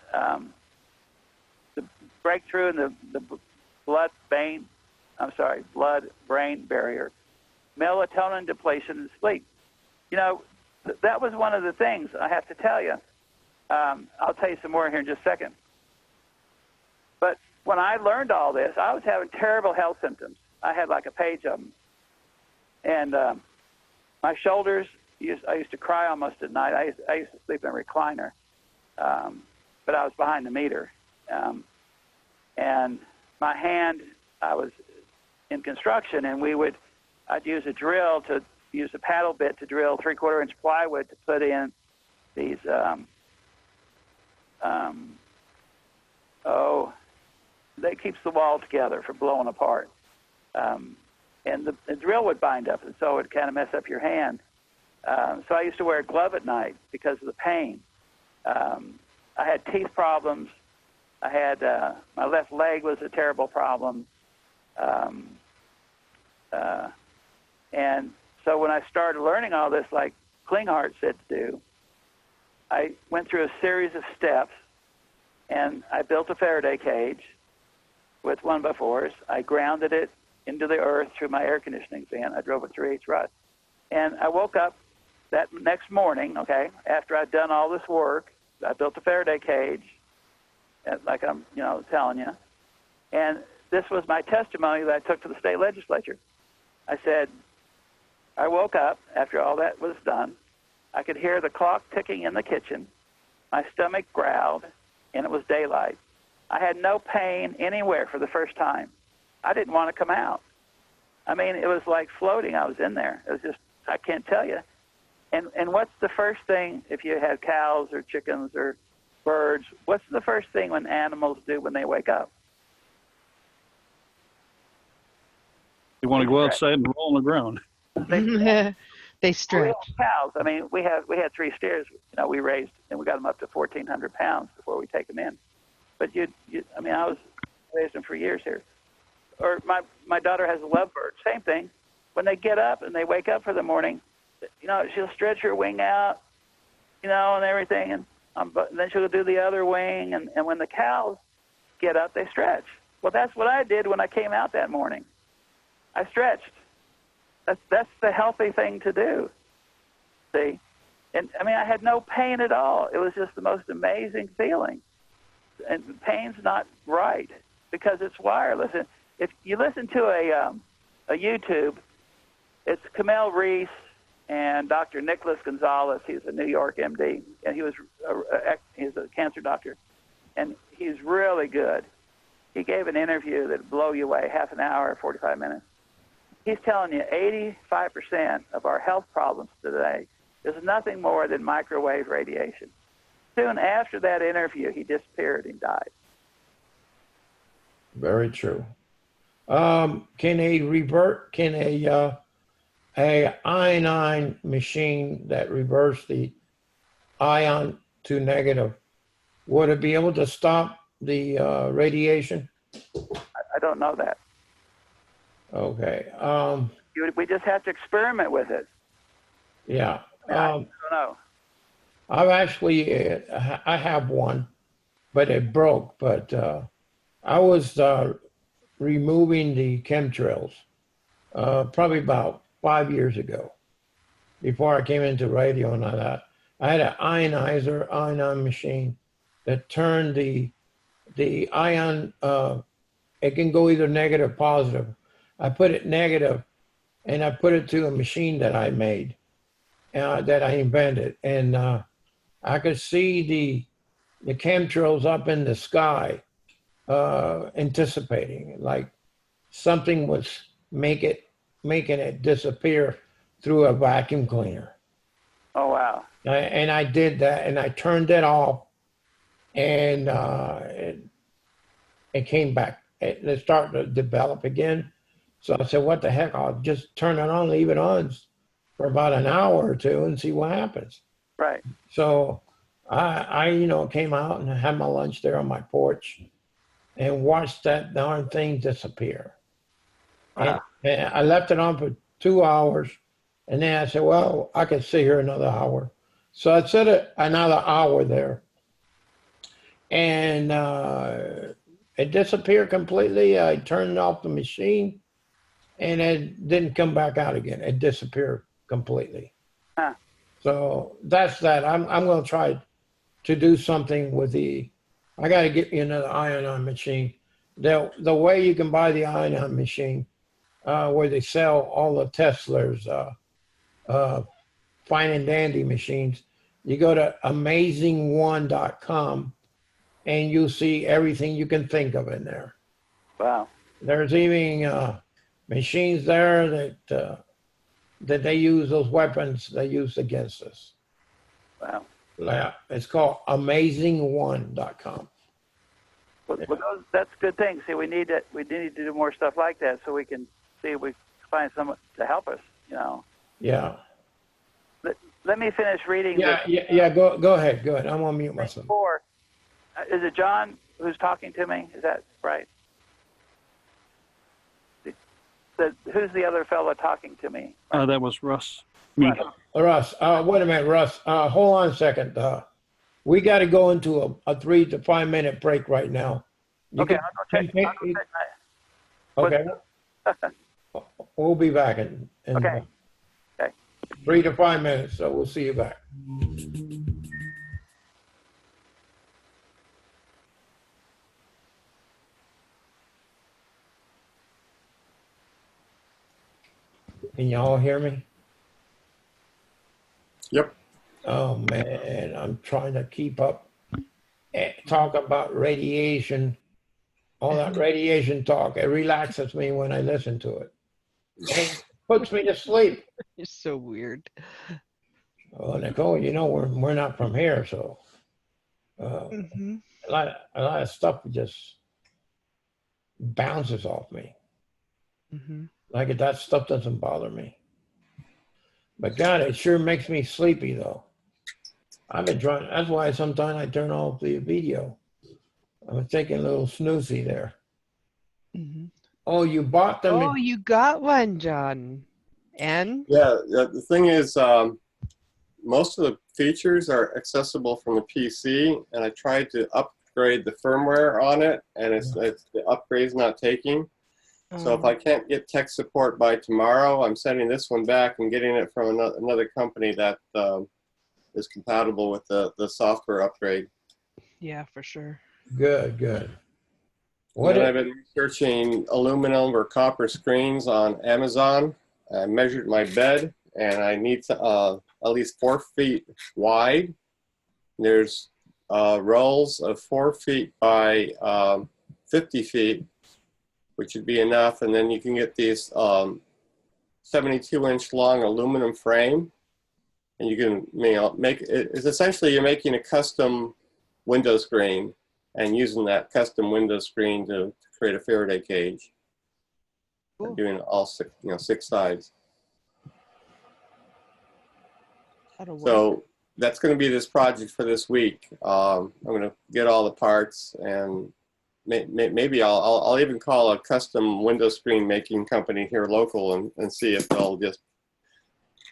the breakthrough in the blood-brain barrier, melatonin depletion in sleep. That was one of the things I have to tell you. I'll tell you some more here in just a second. But when I learned all this, I was having terrible health symptoms. I had like a page of them. And my shoulders, I used to cry almost at night. I used to sleep in a recliner, but I was behind the meter. And my hand, I was in construction, and I'd use a drill to use a paddle bit to drill 3/4 inch plywood to put in these, that keeps the wall together from blowing apart. And the drill would bind up, and so it would kind of mess up your hand. So I used to wear a glove at night because of the pain. I had teeth problems. I had my left leg was a terrible problem. And so when I started learning all this, like Klinghardt said to do, I went through a series of steps, and I built a Faraday cage with 1x4s. I grounded it into the earth through my air conditioning fan. I drove it through Russ. And I woke up that next morning, after I'd done all this work. I built a Faraday cage, like I'm, telling you. And this was my testimony that I took to the state legislature. I said, I woke up after all that was done. I could hear the clock ticking in the kitchen. My stomach growled, and it was daylight. I had no pain anywhere for the first time. I didn't want to come out. I mean, it was like floating. I was in there. It was just, I can't tell you. And what's the first thing, if you had cows or chickens or birds, what's the first thing when animals do when they wake up? You want to go outside and roll on the ground. They stretch. Cows. I mean, we had 3 steers. We raised, and we got them up to 1,400 pounds before we take them in. But I was raised them for years here. Or my daughter has a lovebird. Same thing. When they get up and they wake up for the morning, she'll stretch her wing out, and everything, and then she'll do the other wing. And when the cows get up, they stretch. Well, that's what I did when I came out that morning. I stretched. That's the healthy thing to do. See? And, I had no pain at all. It was just the most amazing feeling. And pain's not right because it's wireless. And if you listen to a YouTube, it's Camille Reese and Dr. Nicholas Gonzalez. He's a New York MD, and he's a cancer doctor, and he's really good. He gave an interview that'd blow you away, half an hour, 45 minutes. He's telling you 85% of our health problems today is nothing more than microwave radiation. Soon after that interview, he disappeared and died. Very true. Can a ion machine that reverse the ion to negative would it be able to stop the radiation? I don't know that. Okay. We just have to experiment with it. Yeah. I don't know. I've actually, I have one, but it broke. But I was removing the chemtrails probably about 5 years ago, before I came into radio and all that. I had an ion machine that turned the ion, it can go either negative or positive. I put it negative, and I put it to a machine that I made, that I invented. And I could see the chemtrails up in the sky, anticipating, like something was making it disappear through a vacuum cleaner. Oh, wow. And I did that, and I turned it off, and it came back. It started to develop again. So I said, what the heck? I'll just turn it on, leave it on for about an hour or two and see what happens. Right. So I came out and had my lunch there on my porch and watched that darn thing disappear. Wow. And I left it on for 2 hours, and then I said, well, I could sit here another hour. So I set it another hour there, and it disappeared completely. I turned off the machine, and it didn't come back out again. It disappeared completely. Huh. So that's that. I'm going to try to do something with I got to get me another ion machine. The way you can buy the ion machine, where they sell all the Teslas, fine and dandy machines, you go to amazingone.com, and you'll see everything you can think of in there. Wow. There's even machines there that they use, those weapons they use against us. Wow. Yeah, it's called amazingone.com. Well, that's a good thing. See, we need to do more stuff like that, so we can see if we can find someone to help us. Yeah. Let me finish reading. Yeah. Go ahead. I'm gonna mute myself. Is it John who's talking to me? Is that right? Who's the other fellow talking to me? That was Russ. Me. Russ, wait a minute, Russ. Hold on a second. We got to go into a 3 to 5 minute break right now. Okay, I'll go check. Okay. We'll be back in Okay. 3 to 5 minutes, so we'll see you back. Can y'all hear me? Yep. Oh man, I'm trying to keep up. Talk about radiation, all that radiation talk. It relaxes me when I listen to it. It puts me to sleep. You're so weird. Oh, Nicole, we're not from here, so a lot of stuff just bounces off me. Like that stuff doesn't bother me. But God, it sure makes me sleepy though. I've been trying. That's why sometimes I turn off the video. I'm taking a little snoozy there. Oh, you bought them? Oh, you got one, John. And? Yeah, the thing is, most of the features are accessible from the PC, and I tried to upgrade the firmware on it, and the upgrade's not taking. So if I can't get tech support by tomorrow, I'm sending this one back and getting it from another company that is compatible with the software upgrade. Yeah, for sure. Good. I've been researching aluminum or copper screens on Amazon. I measured my bed, and I need at least 4 feet wide. There's rolls of 4 feet by 50 feet, which would be enough. And then you can get these 72-inch long aluminum frame, and you can make it. It's essentially you're making a custom window screen and using that custom window screen to create a Faraday cage. Cool. And doing all 6 sides. That'll work. So that's going to be this project for this week. I'm going to get all the parts, and maybe I'll even call a custom window screen making company here local and see if they'll just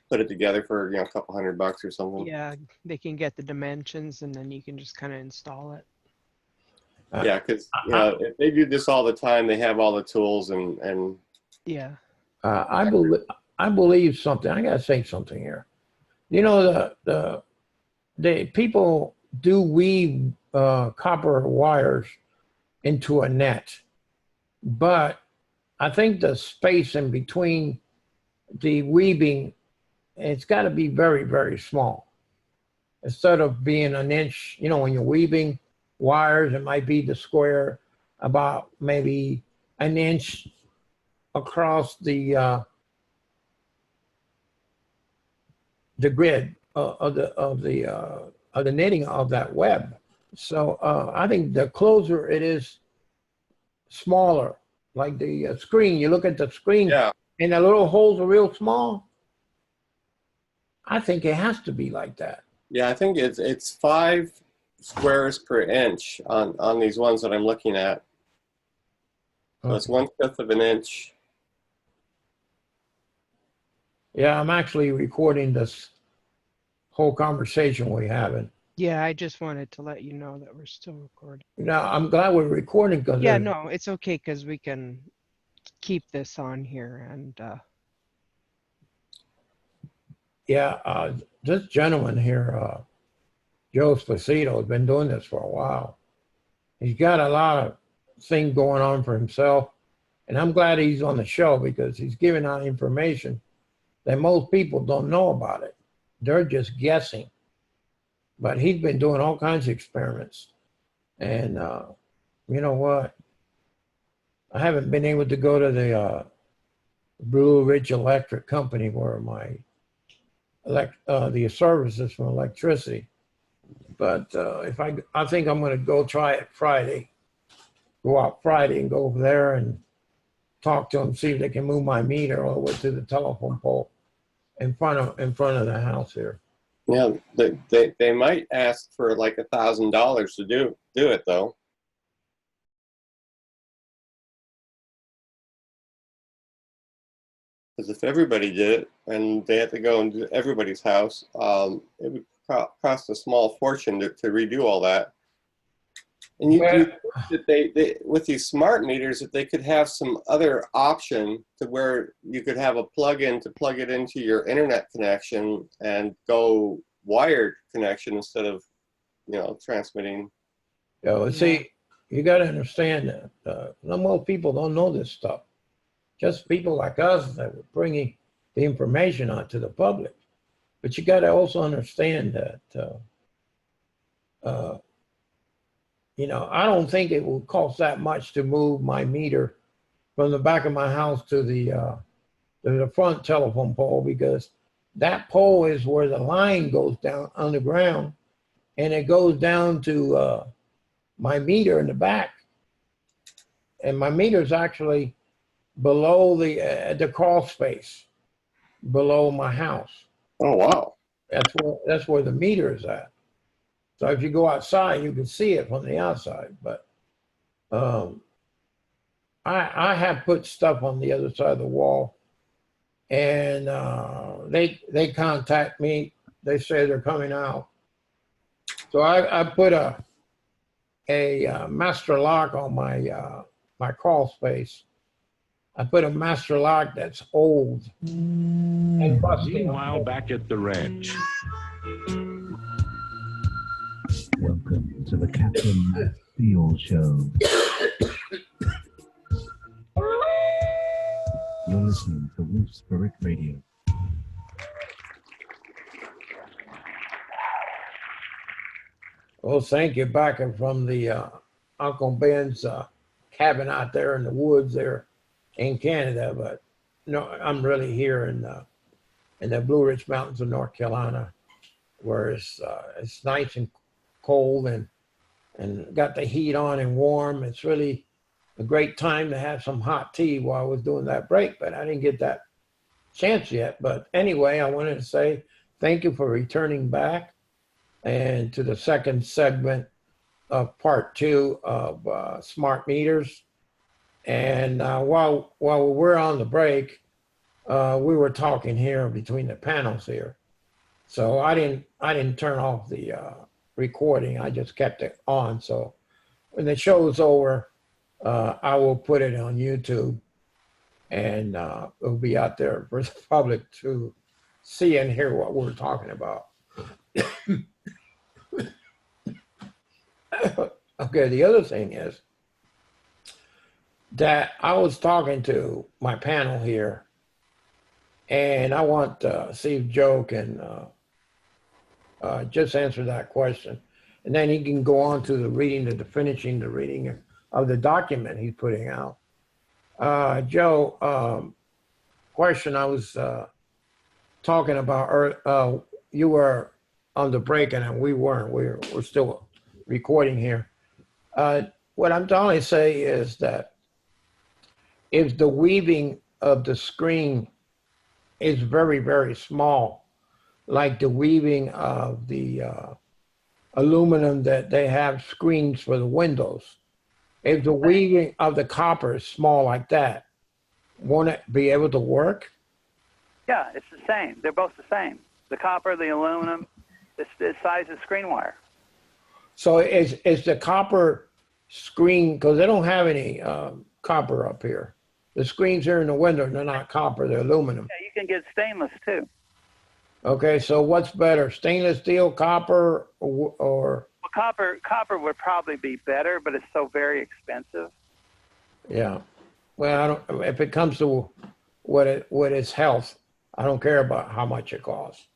put it together for, you know, a couple $100 or something. Yeah, they can get the dimensions and then you can just kind of install it. Yeah, because you know, if they do this all the time, they have all the tools and Yeah. I believe something. I gotta say something here. You know, the people do weave copper wires into a net, but I think the space in between the weaving, it's got to be very, very small. Instead of being an inch, you know, when you're weaving wires, it might be the square about maybe an inch across the grid of the knitting of that web. So I think the closer it is, smaller. Like the screen, you look at the screen, yeah. and the little holes are real small. I think it has to be like that. Yeah, I think it's 5 squares per inch on these ones that I'm looking at. So it's 1/5 of an inch. Yeah, I'm actually recording this whole conversation we're having. Yeah, I just wanted to let you know that we're still recording. Now, I'm glad we're recording because Yeah, no, it's okay because we can keep this on here and yeah, this gentleman here, Joe Esposito, has been doing this for a while. He's got a lot of things going on for himself, and I'm glad he's on the show because he's giving out information that most people don't know about it. They're just guessing. But he's been doing all kinds of experiments. And you know what? I haven't been able to go to the Blue Ridge Electric Company where my the services from electricity. But if I think I'm going to go try it Friday. Go out Friday and go over there and talk to them, see if they can move my meter all the way to the telephone pole in front of the house here. Yeah, they might ask for like $1,000 to do it though. Because if everybody did it and they had to go into everybody's house, it would cost a small fortune to redo all that. And you that they with these smart meters, that they could have some other option to where you could have a plug-in to plug it into your internet connection and go wired connection instead of, you know, transmitting. Yeah, see, you got to understand that most people don't know this stuff. Just people like us that are bringing the information out to the public. But you got to also understand that, you know, I don't think it will cost that much to move my meter from the back of my house to the front telephone pole, because that pole is where the line goes down underground, and it goes down to my meter in the back. And my meter is actually below the crawl space, below my house. Oh wow! That's where the meter is at. So if you go outside, you can see it from the outside. But I have put stuff on the other side of the wall, and they contact me. They say they're coming out. So I put a master lock on my crawl space. I put a master lock that's old and rusty. Meanwhile, back at the ranch. Welcome to the Captain N.Steel Show. You're listening to Wolf Spirit Radio. Well, thank you. Back from the Uncle Ben's cabin out there in the woods there in Canada, but no, I'm really here in the Blue Ridge Mountains of North Carolina, where it's nice and cold and got the heat on and warm. It's really a great time to have some hot tea while I was doing that break, but I didn't get that chance yet. But anyway, I wanted to say thank you for returning back. and to the second segment of part 2 of smart meters. And while we're on the break, we were talking here between the panels here. So I didn't turn off the recording. I just kept it on. So when the show's over, I will put it on YouTube, and it'll be out there for the public to see and hear what we're talking about. Okay, the other thing is that I was talking to my panel here, and I want to see if Joe can just answer that question. And then he can go on to finishing the reading of the document he's putting out. Joe, question I was talking about, you were on the break and we weren't. We're still recording here. What I'm trying to say is that if the weaving of the screen is very, very small, like the weaving of the aluminum that they have screens for the windows, if the weaving of the copper is small like that, won't it be able to work? Yeah, it's the same. They're both the same. The copper, the aluminum, it's the size of screen wire. So is the copper screen, because they don't have any copper up here. The screens here in the window, they're not copper, they're aluminum. Yeah, you can get stainless too. Okay, so what's better, stainless steel, copper, or? Well, copper would probably be better, but it's so very expensive. Yeah. Well, if it comes to what is health, I don't care about how much it costs.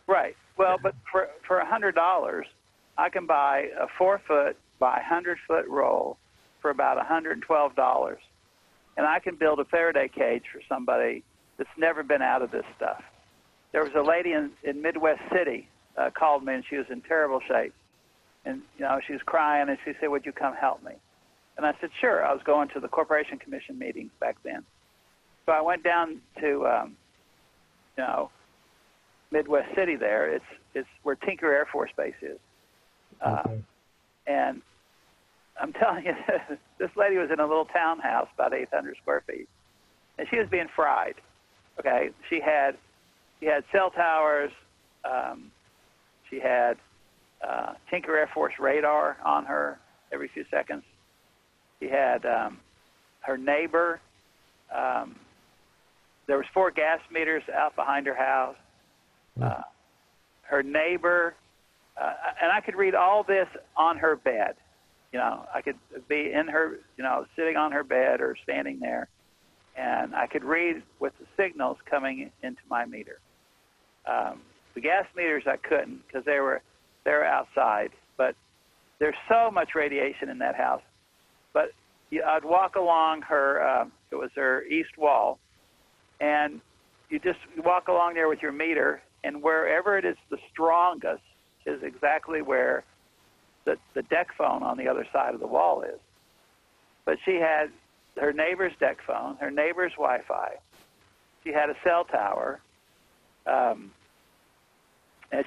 Right. Well, but for $100, I can buy a 4-foot by 100-foot roll for about $112, and I can build a Faraday cage for somebody that's never been out of this stuff. There was a lady in Midwest City called me, and she was in terrible shape, and she was crying, and she said, "Would you come help me?" And I said, "Sure." I was going to the Corporation Commission meetings back then, so I went down to Midwest City. There, it's where Tinker Air Force Base is, Okay. and I'm telling you, this lady was in a little townhouse about 800 square feet, and she was being fried. Okay, she had cell towers. She had Tinker Air Force radar on her every few seconds. She had her neighbor. There was 4 gas meters out behind her house. Her neighbor, and I could read all this on her bed. I could be in her, sitting on her bed or standing there, and I could read with the signals coming into my meter. The gas meters I couldn't because they were outside, but there's so much radiation in that house. But I'd walk along her, it was her east wall, and you just walk along there with your meter, and wherever it is the strongest is exactly where the deck phone on the other side of the wall is. But she had her neighbor's deck phone, her neighbor's Wi-Fi. She had a cell tower, and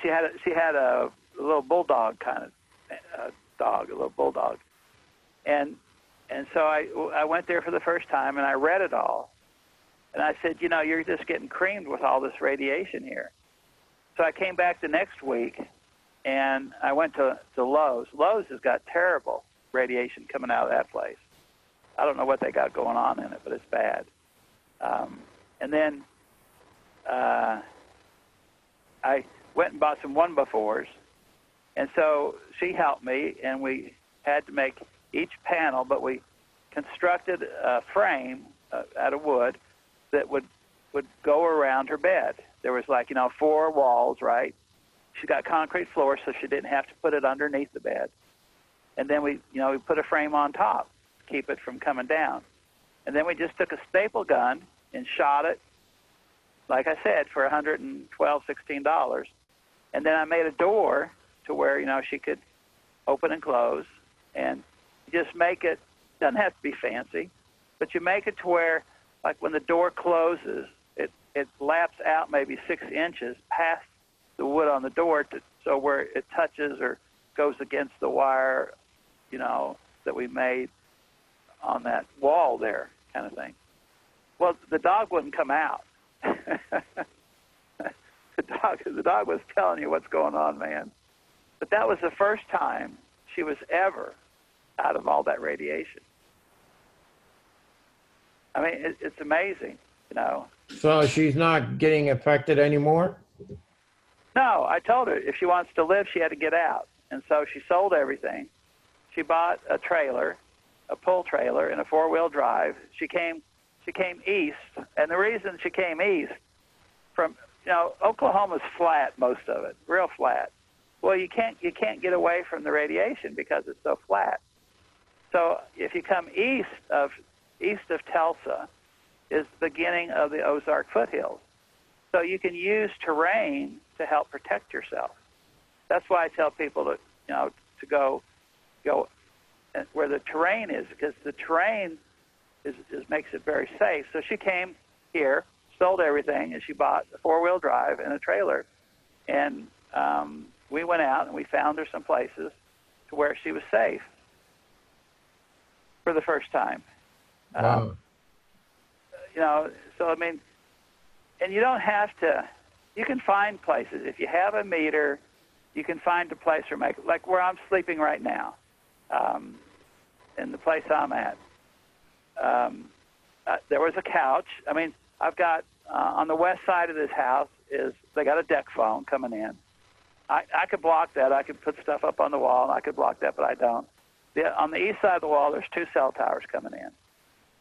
she had a little bulldog kind of dog, a little bulldog. And so I went there for the first time, and I read it all. And I said, you're just getting creamed with all this radiation here. So I came back the next week, and I went to Lowe's. Lowe's has got terrible radiation coming out of that place. I don't know what they got going on in it, but it's bad. And then I went and bought some 1x4s. And so she helped me, and we had to make each panel, but we constructed a frame out of wood that would go around her bed. There was 4 walls, right? She got concrete floor, so she didn't have to put it underneath the bed. And then we put a frame on top to keep it from coming down. And then we just took a staple gun and shot it, like I said, for $112, $16. And then I made a door to where, she could open and close. And you just make it, doesn't have to be fancy, but you make it to where, like when the door closes, it laps out maybe 6 inches past the wood on the door so where it touches or goes against the wire, you know, that we made on that wall there, kind of thing. Well, the dog wouldn't come out. The dog was telling you what's going on, man. But that was the first time she was ever out of all that radiation. I mean, it's amazing, you know. So she's not getting affected anymore? No, I told her if she wants to live, she had to get out. And so she sold everything. She bought a trailer, a pull trailer, and a four-wheel drive. She came east, and the reason she came east from, you know, Oklahoma's flat, most of it, real flat. Well, you can't get away from the radiation because it's so flat. So if you come east of Tulsa, is the beginning of the Ozark foothills. So you can use terrain to help protect yourself. That's why I tell people to, you know, to go where the terrain is, because the terrain is makes it very safe. So she came here, sold everything, and she bought a four-wheel drive and a trailer. And we went out and we found her some places to where she was safe for the first time. Wow. You know, so I mean, and you don't have to, you can find places. If you have a meter, you can find a place or make, like where I'm sleeping right now, in the place I'm at. There was a couch. I mean, I've got, on the west side of this house they got a deck phone coming in. I could block that. I could put stuff up on the wall, and I could block that, but I don't. On the east side of the wall, there's 2 cell towers coming in.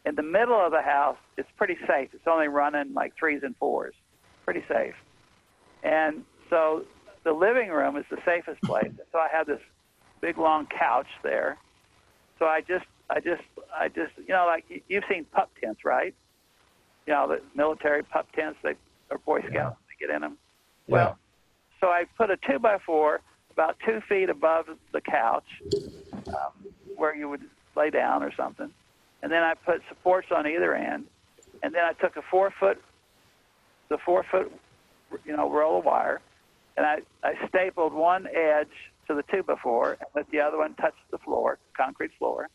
In the middle of the house, it's pretty safe. It's only running like 3s and 4s. Pretty safe. And so the living room is the safest place. So I have this big, long couch there. So I just, you know, like you've seen pup tents, right? You know, the military pup tents, or Boy Scouts, they get in them. Yeah. Well, so I put a 2x4 about 2 feet above the couch, where you would lay down or something. And then I put supports on either end. And then I took the 4 foot, you know, roll of wire, and I stapled one edge to the 2x4 and let the other one touch the floor, concrete floor.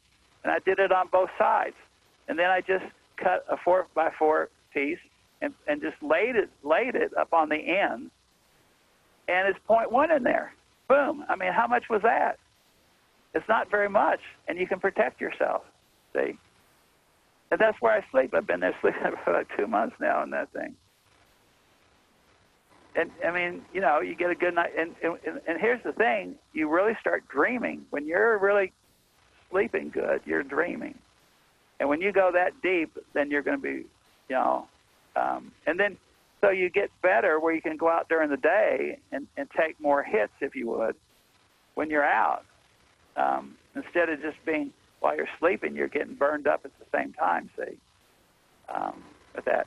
And I did it on both sides. And then I just cut a 4x4 piece and just laid it up on the end. And it's 0.1 in there. Boom. I mean, how much was that? It's not very much, and you can protect yourself. See? And that's where I sleep. I've been there sleeping for like 2 months now in that thing. And, I mean, you know, you get a good night. And here's the thing. You really start dreaming. When you're really sleeping good, you're dreaming. And when you go that deep, then you're going to be, you know, and then so you get better where you can go out during the day and take more hits, if you would, when you're out. Instead of just being, while you're sleeping, you're getting burned up at the same time, see, with that.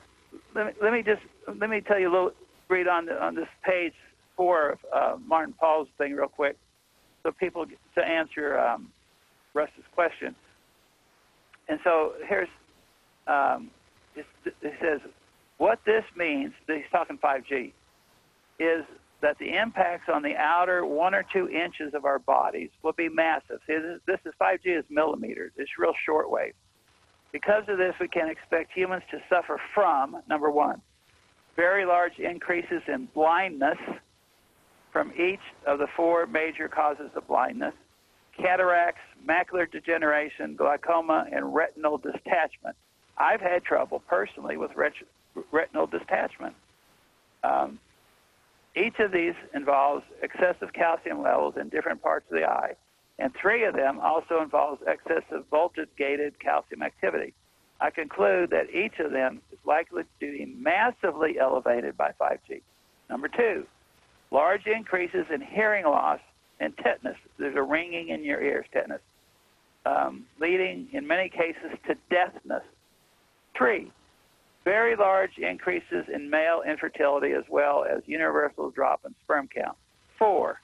Let me tell you a little, read on this page 4 of Martin Paul's thing real quick, so people, to answer Russ's question. And so here's, it says, what this means, he's talking 5G, is that the impacts on the outer 1 or 2 inches of our bodies will be massive. See, this is 5G is millimeters. It's real short wave. Because of this, we can expect humans to suffer from, number 1, very large increases in blindness from each of the 4 major causes of blindness: cataracts, macular degeneration, glaucoma, and retinal detachment. I've had trouble personally with retinal detachment. Each of these involves excessive calcium levels in different parts of the eye, and 3 of them also involves excessive voltage-gated calcium activity. I conclude that each of them is likely to be massively elevated by 5G. Number 2, large increases in hearing loss and tetanus. There's a ringing in your ears, tetanus, leading in many cases to deafness. 3, very large increases in male infertility as well as universal drop in sperm count. 4,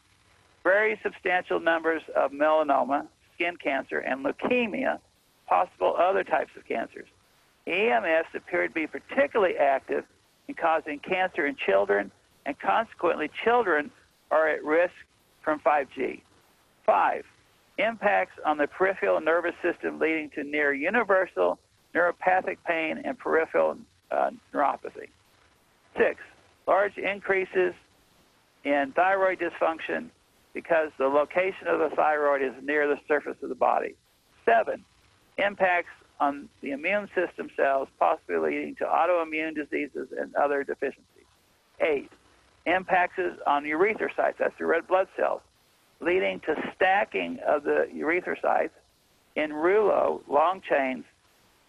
very substantial numbers of melanoma, skin cancer, and leukemia, possible other types of cancers. EMFs appear to be particularly active in causing cancer in children and consequently children are at risk from 5G. 5, impacts on the peripheral nervous system leading to near universal neuropathic pain and peripheral neuropathy. 6, large increases in thyroid dysfunction because the location of the thyroid is near the surface of the body. 7, impacts on the immune system cells, possibly leading to autoimmune diseases and other deficiencies. 8, impacts on erythrocytes, that's the red blood cells, leading to stacking of the erythrocytes in rouleau, long chains,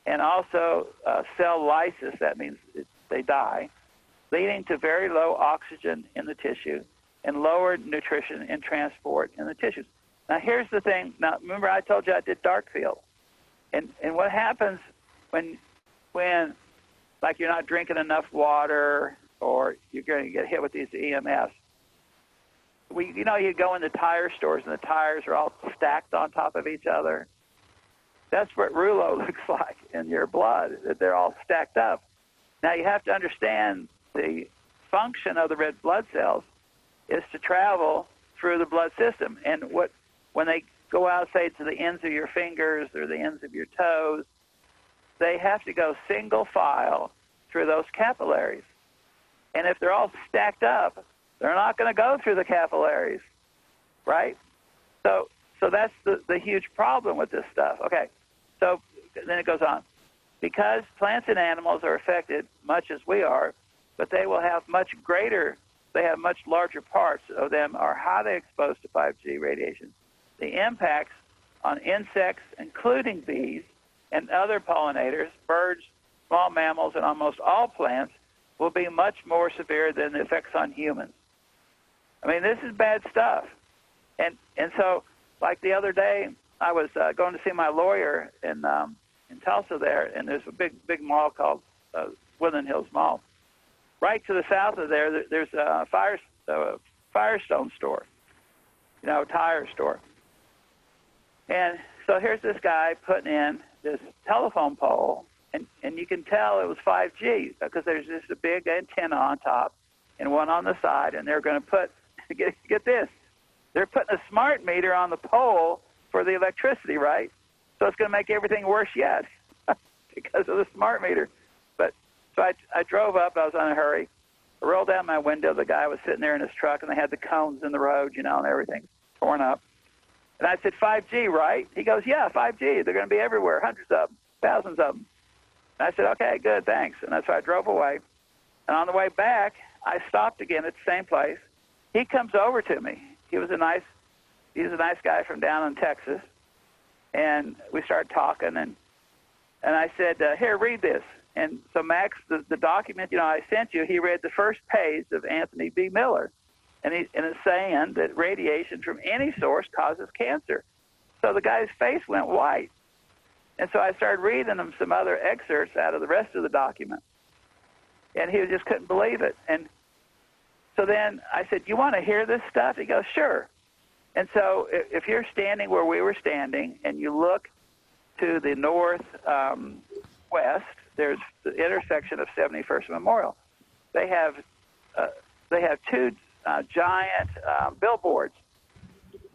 and also cell lysis, that means they die, leading to very low oxygen in the tissue and lower nutrition and transport in the tissues. Now, here's the thing. Now, remember I told you I did dark field. And what happens when like you're not drinking enough water or you're going to get hit with these EMFs? You go into tire stores and the tires are all stacked on top of each other. That's what rouleau looks like in your blood, that they're all stacked up. Now, you have to understand the function of the red blood cells is to travel through the blood system. And when they go out, say, to the ends of your fingers or the ends of your toes, they have to go single file through those capillaries. And if they're all stacked up, they're not going to go through the capillaries, right? So that's the huge problem with this stuff. Okay, so then it goes on. Because plants and animals are affected much as we are, but they will have much larger parts of them are highly exposed to 5G radiation. The impacts on insects, including bees and other pollinators, birds, small mammals, and almost all plants, will be much more severe than the effects on humans. I mean, this is bad stuff. And so, like the other day, I was going to see my lawyer in Tulsa there, and there's a big mall called Woodland Hills Mall. Right to the south of there's a Firestone store, tire store. And so here's this guy putting in this telephone pole, and you can tell it was 5G because there's just a big antenna on top and one on the side, and they're going to put, get this, they're putting a smart meter on the pole for the electricity, right? So it's going to make everything worse yet because of the smart meter. So I drove up. I was in a hurry. I rolled down my window. The guy was sitting there in his truck, and they had the cones in the road, and everything torn up. And I said, 5G, right? He goes, yeah, 5G. They're going to be everywhere, hundreds of them, thousands of them. And I said, okay, good, thanks. And so I drove away. And on the way back, I stopped again at the same place. He comes over to me. He was a nice guy from down in Texas. And we started talking, and I said, here, read this. And so Max, the document, I sent you, he read the first page of Anthony B. Miller. And it's saying that radiation from any source causes cancer. So the guy's face went white. And so I started reading him some other excerpts out of the rest of the document. And he just couldn't believe it. And so then I said, you want to hear this stuff? He goes, sure. And so if you're standing where we were standing and you look to the northwest, there's the intersection of 71st Memorial. They have two giant billboards.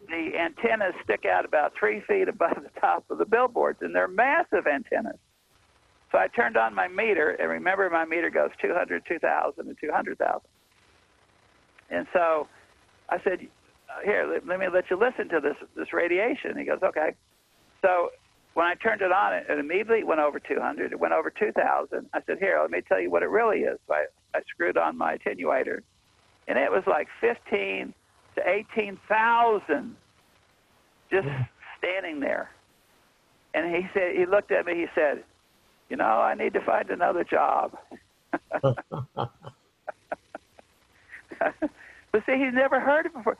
The antennas stick out about 3 feet above the top of the billboards, and they're massive antennas. So I turned on my meter, and remember my meter goes 200, 2,000, and 200,000. And so I said, here, let me let you listen to this radiation. He goes, okay. So when I turned it on, it immediately went over 200. It went over 2,000. I said, here, let me tell you what it really is. So I screwed on my attenuator, and it was like 15 to 18,000 just standing there. And he looked at me, he said, I need to find another job. But see, he's never heard it before.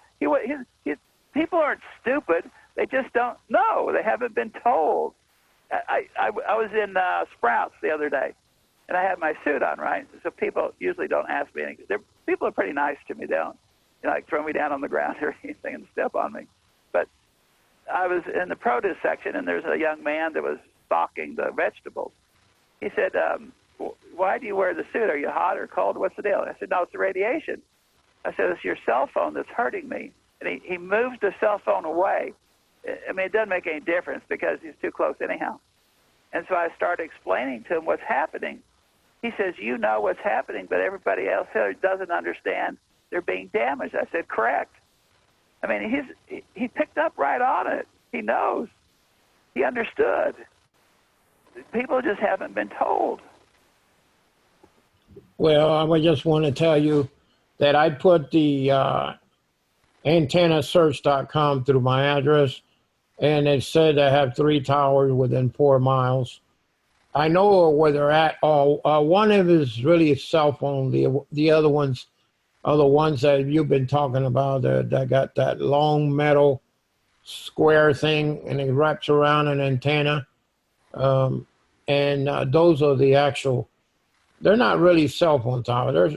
People aren't stupid. They just don't know. They haven't been told. I was in Sprouts the other day, and I had my suit on, right? So people usually don't ask me anything. People are pretty nice to me. They don't like throw me down on the ground or anything and step on me. But I was in the produce section, and there's a young man that was stocking the vegetables. He said, why do you wear the suit? Are you hot or cold? What's the deal? I said, no, it's the radiation. I said, it's your cell phone that's hurting me. And he moves the cell phone away. I mean, it doesn't make any difference because he's too close anyhow. And so I started explaining to him what's happening. He says, you know what's happening, but everybody else here doesn't understand they're being damaged. I said, correct. I mean, he picked up right on it. He knows. He understood. People just haven't been told. Well, I just want to tell you that I put the antennasearch.com through my address, and it said I have 3 towers within 4 miles. I know where they're at. One of them is really a cell phone. The other ones are the ones that you've been talking about that got that long metal square thing, and it wraps around an antenna. Those are the actual. They're not really cell phone towers.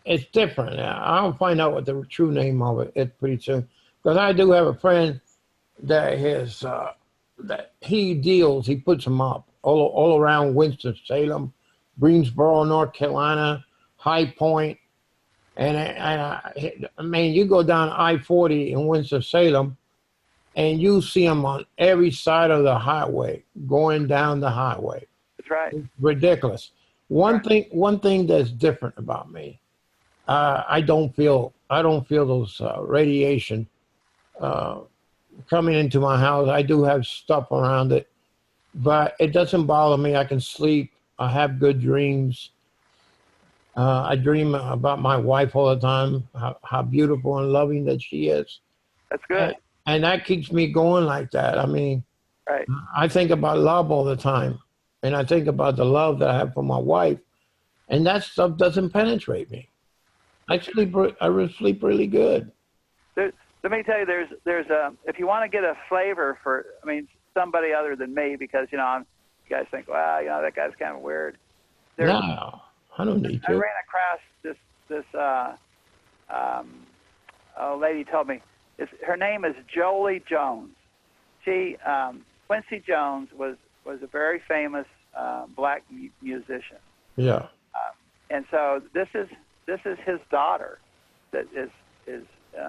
It's different. I'll find out what the true name of it is pretty soon, because I do have a friend that he deals. He puts them up all around Winston-Salem, Greensboro, North Carolina, High Point, and I mean, you go down I-40 in Winston-Salem, and you see them on every side of the highway, going down the highway. That's right. It's ridiculous. One thing that's different about me, I don't feel those radiation coming into my house. I do have stuff around it, but it doesn't bother me. I can sleep. I have good dreams. I dream about my wife all the time, how beautiful and loving that she is. That's good. And that keeps me going like that. I mean, right. I think about love all the time. And I think about the love that I have for my wife. And that stuff doesn't penetrate me. I sleep really good. Let me tell you, there's if you want to get a flavor for, I mean, somebody other than me, because, you guys think, wow, that guy's kind of weird. No, I don't need to. I ran across this lady told me, her name is Jolie Jones. She, Quincy Jones was a very famous black musician. Yeah. And so this is his daughter that is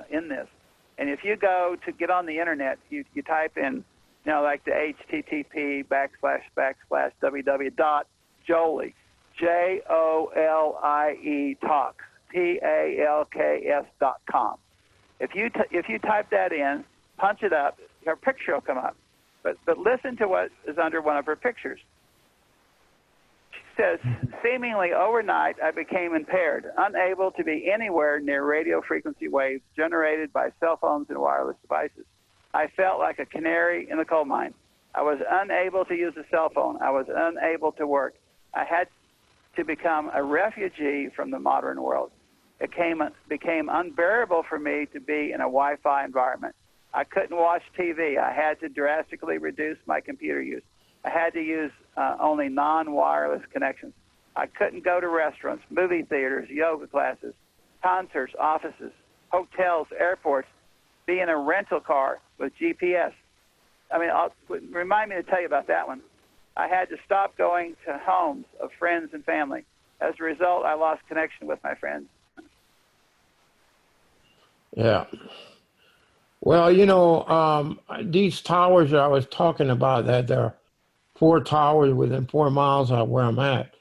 in this. And if you go to get on the internet, you type in, like the http://www.jolie, JOLIE talks, If you type that in, punch it up, her picture will come up. But listen to what is under one of her pictures. She says, seemingly overnight, I became impaired, unable to be anywhere near radio frequency waves generated by cell phones and wireless devices. I felt like a canary in the coal mine. I was unable to use a cell phone. I was unable to work. I had to become a refugee from the modern world. It became unbearable for me to be in a Wi-Fi environment. I couldn't watch TV. I had to drastically reduce my computer use. I had to use only non-wireless connections. I couldn't go to restaurants, movie theaters, yoga classes, concerts, offices, hotels, airports, be in a rental car with GPS. I mean, remind me to tell you about that one. I had to stop going to homes of friends and family. As a result, I lost connection with my friends. Yeah. Well, these towers that I was talking about, that there are 4 towers within 4 miles of where I'm at,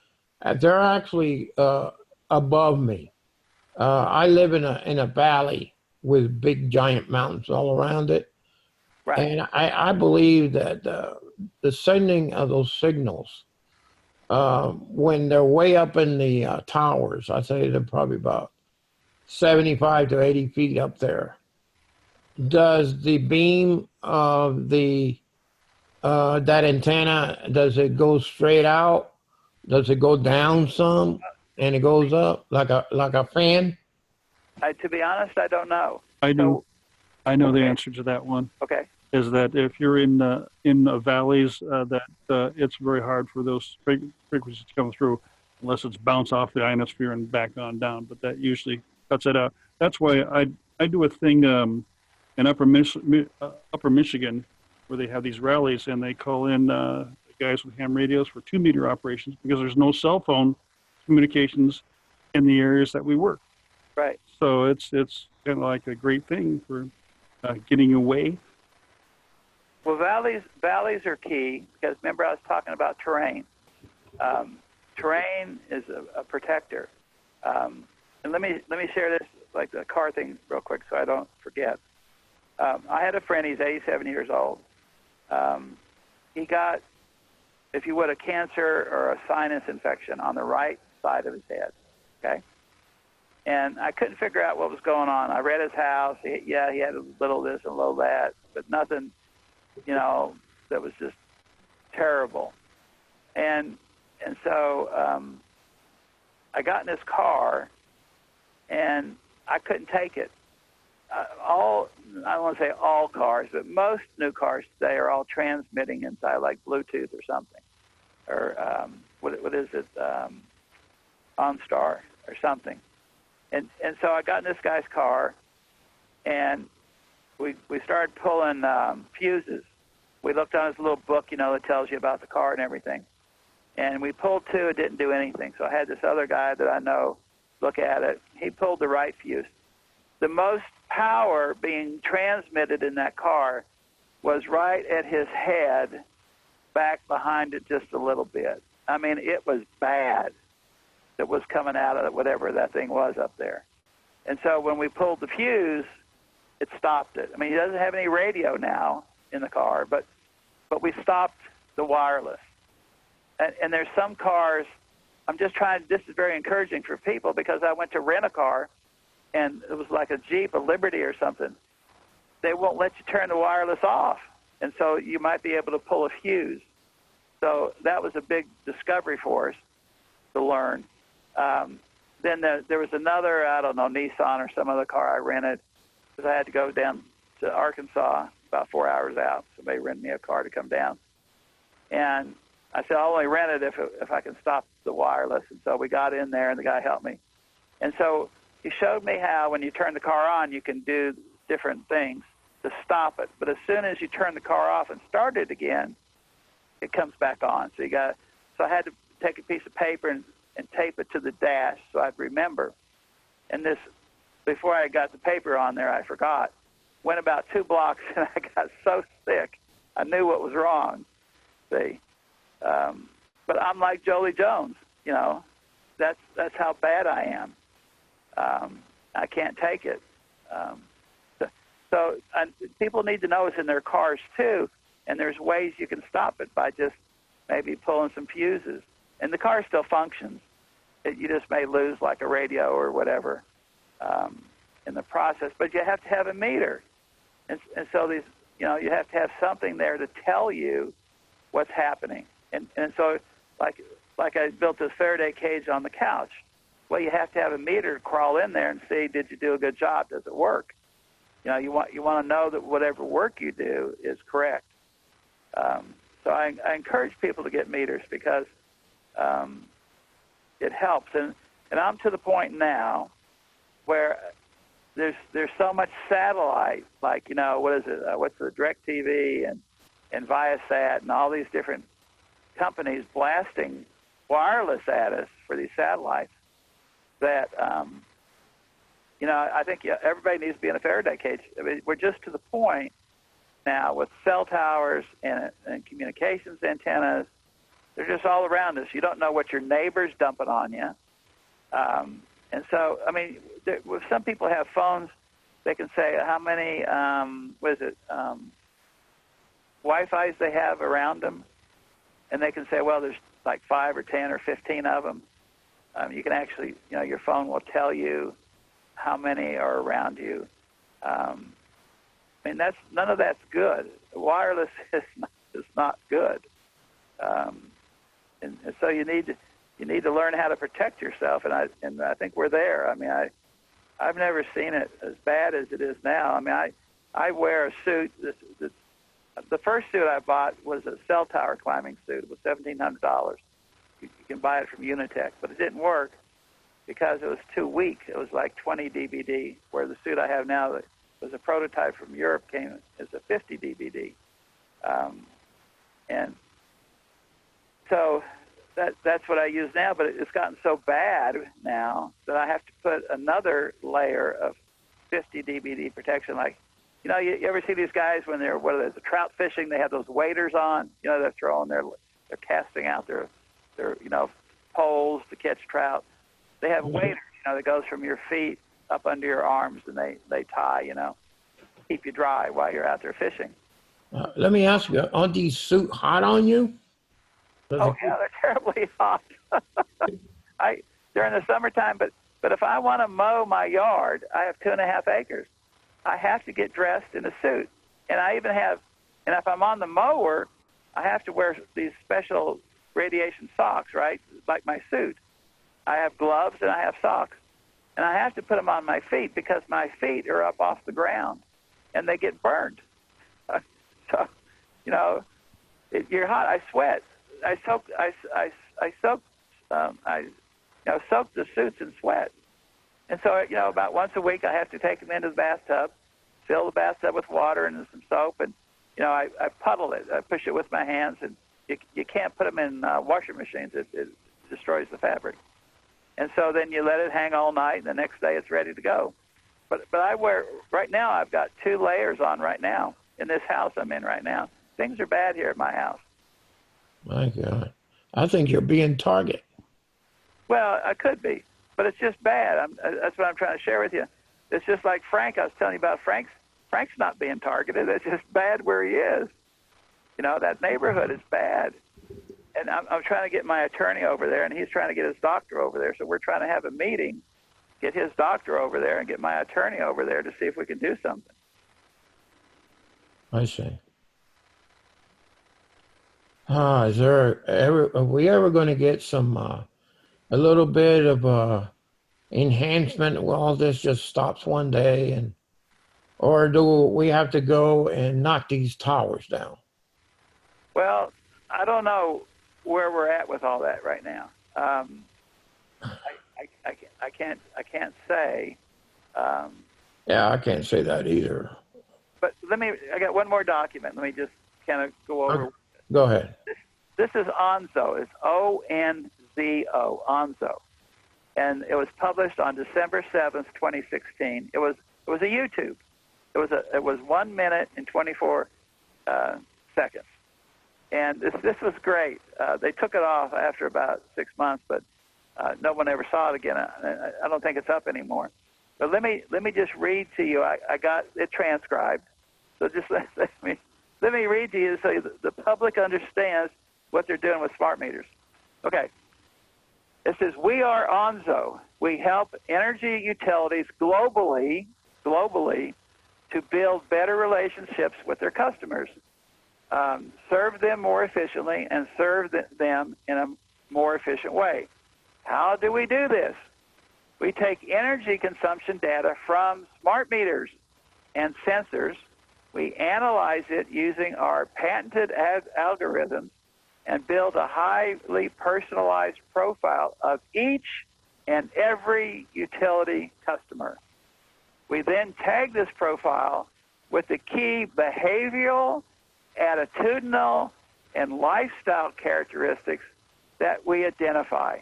they're actually above me. I live in a valley with big giant mountains all around it. Right. And I believe that the sending of those signals, when they're way up in the towers, I say they're probably about 75 to 80 feet up there. Does the beam of that antenna, does it go straight out? Does it go down some and it goes up like a fan? To be honest, I don't know. I know the answer to that one. Okay. Is that if you're in the valleys, it's very hard for those frequencies to come through unless it's bounce off the ionosphere and back on down. But that usually cuts it out. That's why I do a thing in Upper Michigan where they have these rallies and they call in guys with ham radios for 2-meter operations because there's no cell phone communications in the areas that we work. Right. So it's kind of like a great thing for getting away. Well, valleys are key because remember I was talking about terrain. Terrain is a protector. And let me share this, like the car thing, real quick, so I don't forget. I had a friend. He's 87 years old. He got, if you would, a cancer or a sinus infection on the right side of his head. Okay. And I couldn't figure out what was going on. I read his house. He had a little this and a little that, but nothing, that was just terrible. And so I got in his car, and I couldn't take it. I don't want to say all cars, but most new cars today are all transmitting inside, like Bluetooth or something, or what is it, OnStar or something. And so I got in this guy's car, and we started pulling fuses. We looked on his little book, that tells you about the car and everything. And we pulled two. It didn't do anything. So I had this other guy that I know look at it. He pulled the right fuse. The most power being transmitted in that car was right at his head, back behind it just a little bit. I mean, it was bad that was coming out of it, whatever that thing was up there. And so when we pulled the fuse, it stopped it. I mean, he doesn't have any radio now in the car, but we stopped the wireless. And there's some cars, this is very encouraging for people because I went to rent a car, and it was like a Jeep, a Liberty or something. They won't let you turn the wireless off. And so you might be able to pull a fuse. So that was a big discovery for us to learn. Then there was another, I don't know, Nissan or some other car I rented because I had to go down to Arkansas, about 4 hours out. Somebody rented me a car to come down. And I said, I'll only rent it if I can stop the wireless. And so we got in there, and the guy helped me. And so he showed me how when you turn the car on, you can do different things to stop it. But as soon as you turn the car off and start it again, it comes back on. So I had to take a piece of paper and tape it to the dash so I'd remember. And before I got the paper on there, I forgot. Went about 2 blocks, and I got so sick, I knew what was wrong. See, but I'm like Jolie Jones. That's how bad I am. I can't take it. So people need to know it's in their cars too, and there's ways you can stop it by just maybe pulling some fuses. And the car still functions. You just may lose like a radio or whatever in the process, but you have to have a meter. And so these, you have to have something there to tell you what's happening. And so like I built this Faraday cage on the couch. Well, you have to have a meter to crawl in there and see, did you do a good job? Does it work? You want to know that whatever work you do is correct. So I encourage people to get meters because it helps. And I'm to the point now where there's so much satellite, like, what is it? What's the DirecTV and Viasat and all these different companies blasting wireless at us for these satellites that, I think everybody needs to be in a Faraday cage. I mean, we're just to the point now with cell towers and communications antennas. They're just all around us. You don't know what your neighbor's dumping on you. And so, I mean, if some people have phones, they can say how many, Wi-Fis they have around them. And they can say, well, there's like 5 or 10 or 15 of them. You can actually, your phone will tell you how many are around you. I mean, none of that's good. Wireless is not good. And so you need to learn how to protect yourself, and I think we're there. I mean, I've never seen it as bad as it is now. I mean, I wear a suit. The first suit I bought was a cell tower climbing suit. It was $1,700. You can buy it from Unitech, but it didn't work because it was too weak. It was like 20 dBd, where the suit I have now that was a prototype from Europe came as a 50 dBd. And so that's what I use now, but it's gotten so bad now that I have to put another layer of 50 dBd protection. Like, you know, you ever see these guys when they're, trout fishing, they have those waders on, you know, they're casting out their poles to catch trout. They have waders, you know, that goes from your feet up under your arms, and they tie, you know, keep you dry while you're out there fishing. Let me ask you, aren't these suits hot on you? Oh, yeah, they're terribly hot. During the summertime, but if I want to mow my yard, I have 2.5 acres. I have to get dressed in a suit. And if I'm on the mower, I have to wear these special radiation socks, right? Like my suit. I have gloves and I have socks. And I have to put them on my feet because my feet are up off the ground and they get burned. So, you know, you're hot. I sweat. I soak the suits in sweat. And so, you know, about once a week I have to take them into the bathtub, fill the bathtub with water and some soap, and, you know, I puddle it. I push it with my hands, and you can't put them in washing machines. It destroys the fabric. And so then you let it hang all night, and the next day it's ready to go. But right now I've got 2 layers on right now in this house I'm in right now. Things are bad here at my house. My God. I think you're being targeted. Well, I could be, but it's just bad. That's what I'm trying to share with you. It's just like Frank. I was telling you about Frank's not being targeted. It's just bad where he is. You know, that neighborhood is bad. And I'm trying to get my attorney over there, and he's trying to get his doctor over there. So we're trying to have a meeting, get his doctor over there, and get my attorney over there to see if we can do something. I see. Are we ever going to get some, a little bit of enhancement where all this just stops one day, or do we have to go and knock these towers down? Well, I don't know where we're at with all that right now. I can't say. Yeah, I can't say that either. But I got one more document. Let me just kind of go over. Go ahead. This is ONZO. It's ONZO, ONZO. And it was published on December 7th, 2016. It was a YouTube. It was 1 minute and 24 seconds. And this was great. They took it off after about 6 months, but no one ever saw it again. I don't think it's up anymore. But let me just read to you. I got it transcribed. So just let me read to you so the public understands what they're doing with smart meters. Okay. It says, we are ONZO. We help energy utilities globally to build better relationships with their customers, serve them more efficiently, and serve them in a more efficient way. How do we do this? We take energy consumption data from smart meters and sensors. We analyze it using our patented algorithms and build a highly personalized profile of each and every utility customer. We then tag this profile with the key behavioral, attitudinal, and lifestyle characteristics that we identify.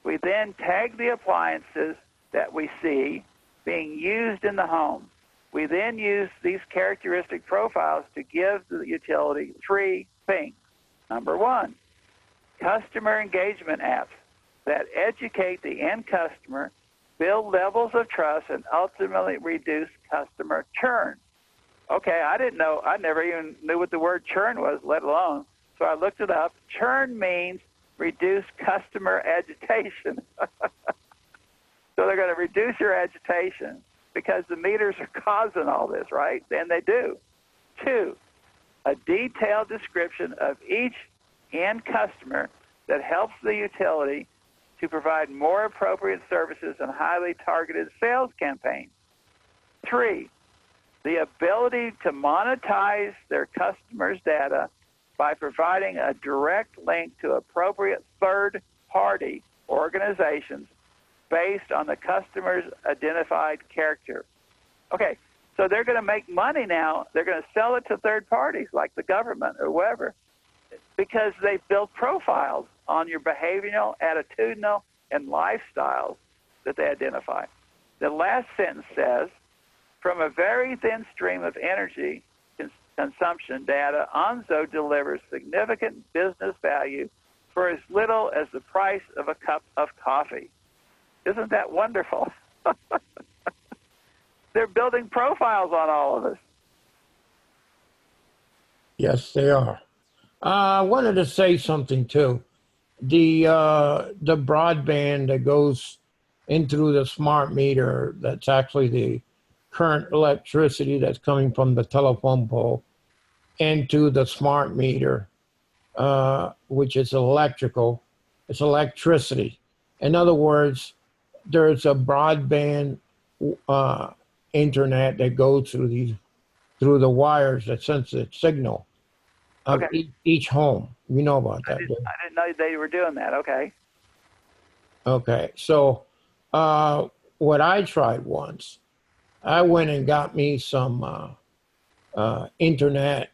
We then tag the appliances that we see being used in the home. We then use these characteristic profiles to give the utility 3 things. Number 1, customer engagement apps that educate the end customer, build levels of trust, and ultimately reduce customer churn. Okay, I never even knew what the word churn was, let alone. So I looked it up. Churn means reduce customer agitation. So they're going to reduce your agitation because the meters are causing all this, right? And they do. 2, a detailed description of each end customer that helps the utility to provide more appropriate services and highly targeted sales campaigns. 3, the ability to monetize their customers' data by providing a direct link to appropriate third-party organizations based on the customer's identified character. Okay, so they're going to make money now. They're going to sell it to third parties like the government or whoever. Because they build profiles on your behavioral, attitudinal, and lifestyles that they identify. The last sentence says, from a very thin stream of energy consumption data, ONZO delivers significant business value for as little as the price of a cup of coffee. Isn't that wonderful? They're building profiles on all of us. Yes, they are. I wanted to say something too. The broadband that goes into the smart meter, that's actually the current electricity that's coming from the telephone pole into the smart meter, which is electrical. It's electricity. In other words, there's a broadband internet that goes through the wires that sends the signal of each home. You know about that. I didn't know they were doing that. Okay. Okay. So what I tried once, I went and got me some internet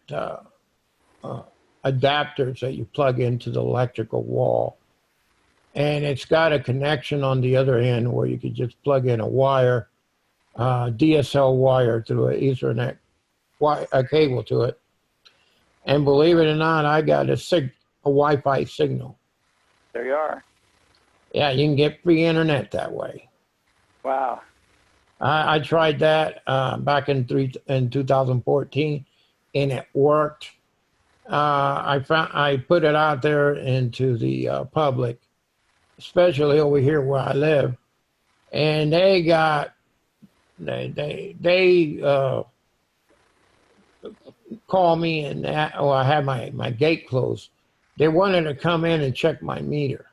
adapters that you plug into the electrical wall. And it's got a connection on the other end where you could just plug in a wire, DSL wire through an Ethernet a cable to it. And believe it or not, I got a Wi-Fi signal. There you are. Yeah, you can get free internet that way. Wow. I tried that back in 2014, and it worked. I put it out there into the public, especially over here where I live, and they called me, and I had my gate closed. They wanted to come in and check my meter.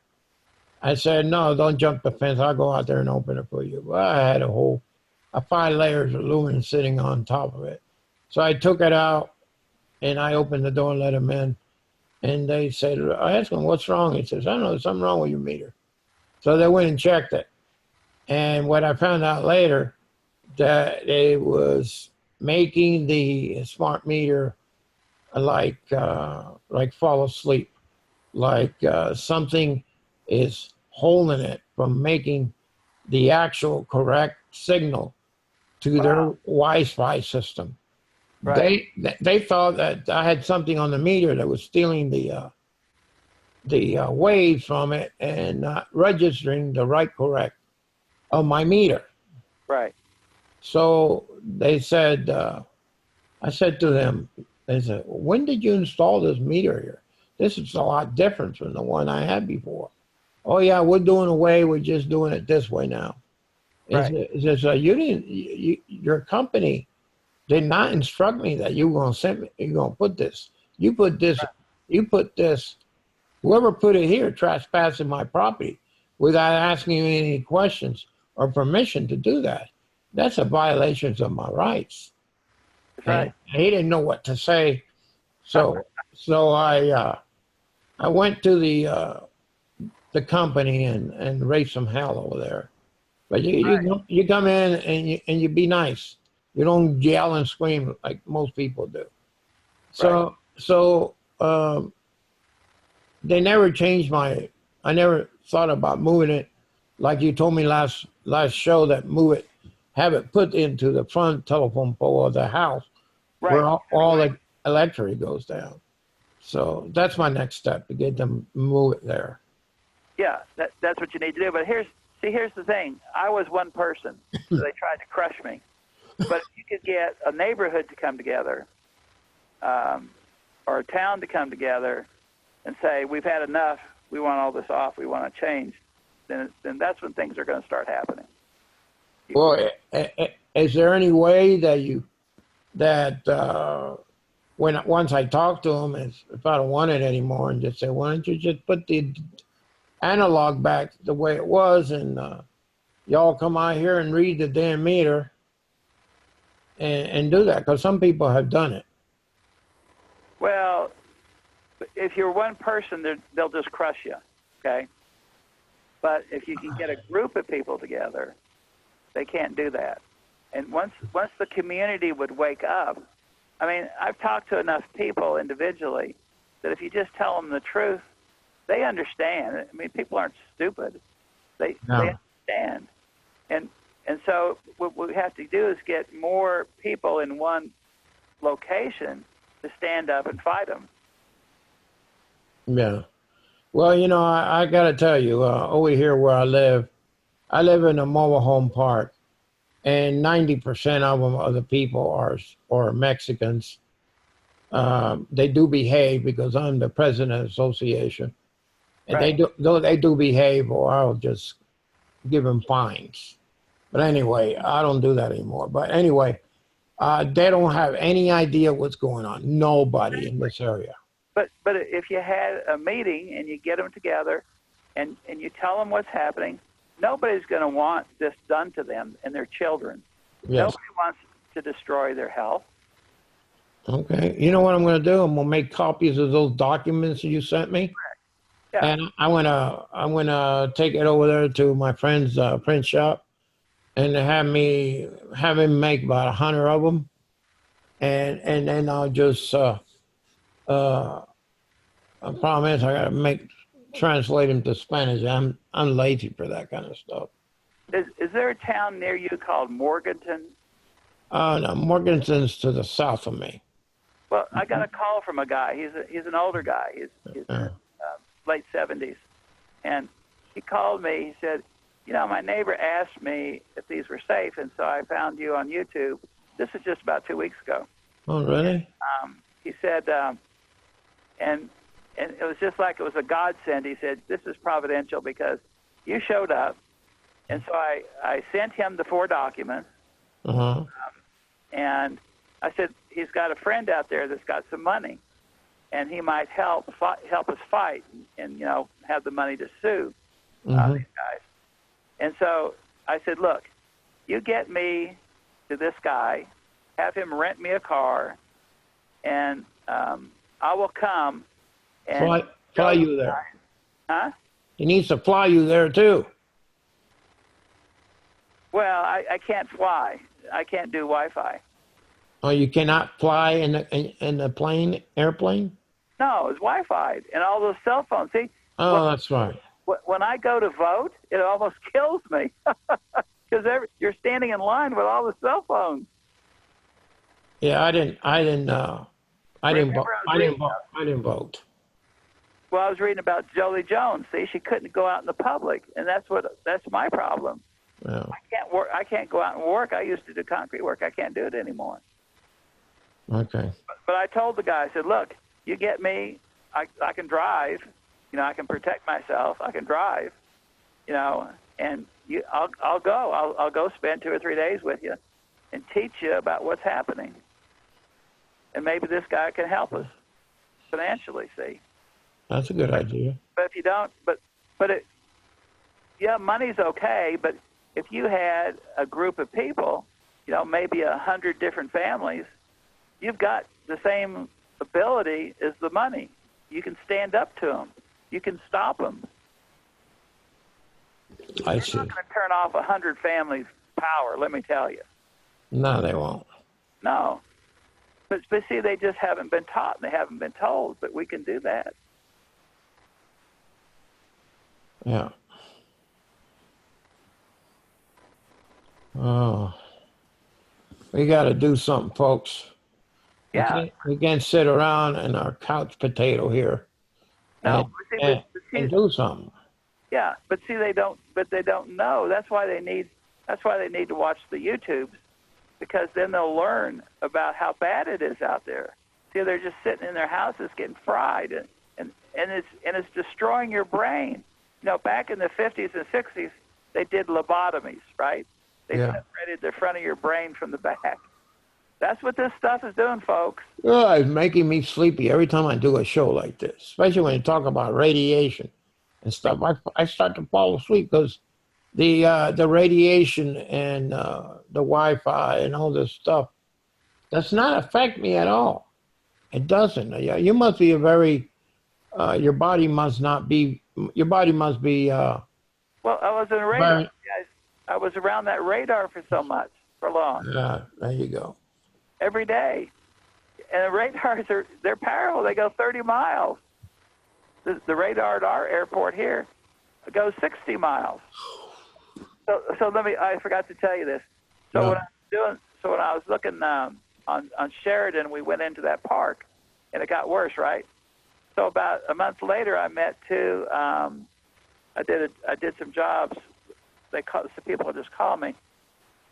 I said, no, don't jump the fence. I'll go out there and open it for you. Well, I had a 5 layers of aluminum sitting on top of it. So I took it out, and I opened the door and let them in. And they said, I asked him, what's wrong? He says, I don't know, there's something wrong with your meter. So they went and checked it. And what I found out later, that it was making the smart meter like fall asleep, like something is holding it from making the actual correct signal to their Wi-Fi system. Right. They thought that I had something on the meter that was stealing the waves from it and not registering the correct of my meter. Right. So they said, I said to them, they said, when did you install this meter here? This is a lot different from the one I had before. Oh yeah, we're just doing it this way now. Right. It says, your company did not instruct me that you were going to send me, you're going to put this. You put this, whoever put it here trespassing my property without asking me any questions or permission to do that. That's a violation of my rights. Right. And he didn't know what to say. So I went to the company and raised some hell over there. But you come in and you be nice. You don't yell and scream like most people do. So they never changed I never thought about moving it, like you told me last show, that have it put into the front telephone pole of the house, Right. where all the electric goes down. So that's my next step, to get them to move it there. Yeah, that's what you need to do. But here's the thing. I was one person, so they tried to crush me. But if you could get a neighborhood to come together, or a town to come together and say, we've had enough, we want all this off, we want to change, then that's when things are going to start happening. Well, is there any way once I talk to them, if I don't want it anymore, and just say, why don't you just put the analog back the way it was, and y'all come out here and read the damn meter and do that? Because some people have done it. Well, if you're one person, they'll just crush you, okay? But if you can get a group of people together, they can't do that. And once the community would wake up, I mean, I've talked to enough people individually that if you just tell them the truth, they understand. I mean, people aren't stupid. They understand. And so what we have to do is get more people in one location to stand up and fight them. Yeah. Well, you know, I got to tell you, over here where I live in a mobile home park, and 90% of them, of the people are Mexicans. They do behave because I'm the president of the association. And Right. they do behave, or I'll just give them fines. But anyway, I don't do that anymore. But anyway, they don't have any idea what's going on. Nobody in this area. But if you had a meeting and you get them together and you tell them what's happening, nobody's going to want this done to them and their children. Yes. Nobody wants to destroy their health. Okay. You know what I'm going to do? I'm going to make copies of those documents that you sent me. Yeah. And I'm gonna take it over there to my friend's print shop, and have him make about 100 of them, and then I'll just I promise I gotta translate them to Spanish. I'm lazy for that kind of stuff. Is there a town near you called Morganton? No, Morganton's to the south of me. Well, I got a call from a guy. He's an older guy. He's late 70s, and he called me. He said, "You know, my neighbor asked me if these were safe, and so I found you on YouTube." This is just about 2 weeks ago. Oh, really? He said, and it was just like it was a godsend. He said, "This is providential because you showed up," and so I sent him the 4 documents. Uh-huh. And I said, he's got a friend out there that's got some money, and he might help us fight and, you know, have the money to sue these guys. And so I said, look, you get me to this guy, have him rent me a car, and I will come and fly you there. Huh? He needs to fly you there too. Well, I can't fly. I can't do Wi-Fi. Oh, you cannot fly in the airplane? No, it's Wi-Fi and all those cell phones. See? Oh, that's right. When I go to vote, it almost kills me because you're standing in line with all the cell phones. Yeah, I didn't vote. Well, I was reading about Jolie Jones. See, she couldn't go out in the public, and that's my problem. Yeah. I can't work. I can't go out and work. I used to do concrete work. I can't do it anymore. Okay. But I told the guy, I said, look, you get me. I can drive. You know, I can protect myself. I can drive. You know, and I'll go. I'll go spend 2 or 3 days with you, and teach you about what's happening. And maybe this guy can help us financially. See. That's a good idea. But if you don't, money's okay. But if you had a group of people, you know, maybe 100 different families, you've got the same ability as the money. You can stand up to them. You can stop them. I see. They're not going to turn off 100 families' power, let me tell you. No, they won't. No. But see, they just haven't been taught and they haven't been told, but we can do that. Yeah. Oh. We got to do something, folks. Yeah. We can't sit around in our couch potato here No. and do something. Yeah, but see, they don't know. That's why they need to watch the YouTubes, because then they'll learn about how bad it is out there. See, they're just sitting in their houses getting fried, and it's destroying your brain. You know, back in the 50s and 60s, they did lobotomies, right? They separated the front of your brain from the back. That's what this stuff is doing, folks. Oh, it's making me sleepy every time I do a show like this, especially when you talk about radiation and stuff. I start to fall asleep because the radiation and the Wi-Fi and all this stuff does not affect me at all. It doesn't. You must be your body must be. Well, I was in radar. I was around that radar for long. There you go. Every day. And the radars they're powerful. They go 30 miles. The radar at our airport here goes 60 miles. So I forgot to tell you this. So when I was looking on Sheridan, we went into that park, and it got worse, right? So about a month later, I met two. I did some jobs. Some people would just call me,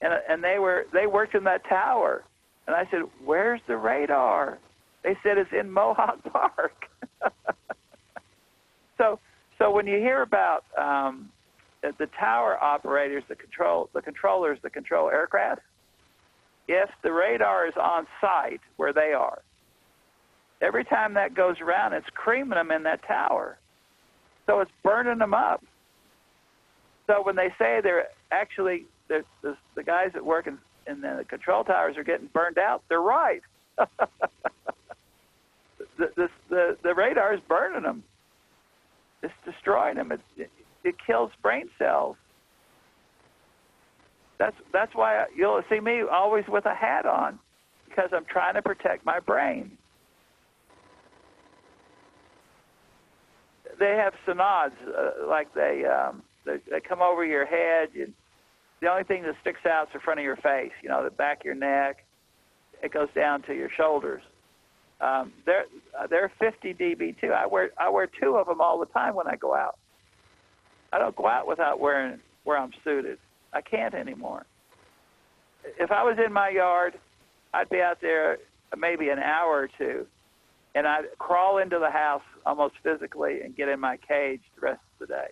and they worked in that tower. And I said, "Where's the radar?" They said it's in Mohawk Park. So when you hear about the tower operators, the controllers that control aircraft, if the radar is on site where they are, every time that goes around, it's creaming them in that tower. So it's burning them up. So when they say they're actually, the guys that work in the control towers are getting burned out, they're right. The radar is burning them. It's destroying them. It kills brain cells. That's why you'll see me always with a hat on, because I'm trying to protect my brain. They have sonods, like they come over your head. The only thing that sticks out is the front of your face. The back of your neck. It goes down to your shoulders. They're 50 dB too. I wear two of them all the time when I go out. I don't go out without where I'm suited. I can't anymore. If I was in my yard, I'd be out there maybe an hour or two, and I'd crawl into the house almost physically and get in my cage the rest of the day.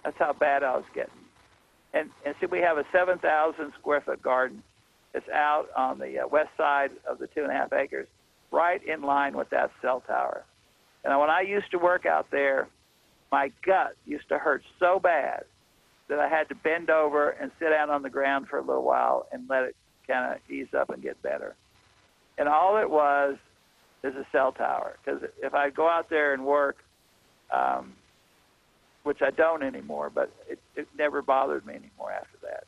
That's how bad I was getting. And see, we have a 7,000 square foot garden. It's out on the west side of the 2.5 acres, right in line with that cell tower. And when I used to work out there, my gut used to hurt so bad that I had to bend over and sit down on the ground for a little while and let it kind of ease up and get better. And all it was is a cell tower. Because if I go out there and work, which I don't anymore, but it never bothered me anymore after that.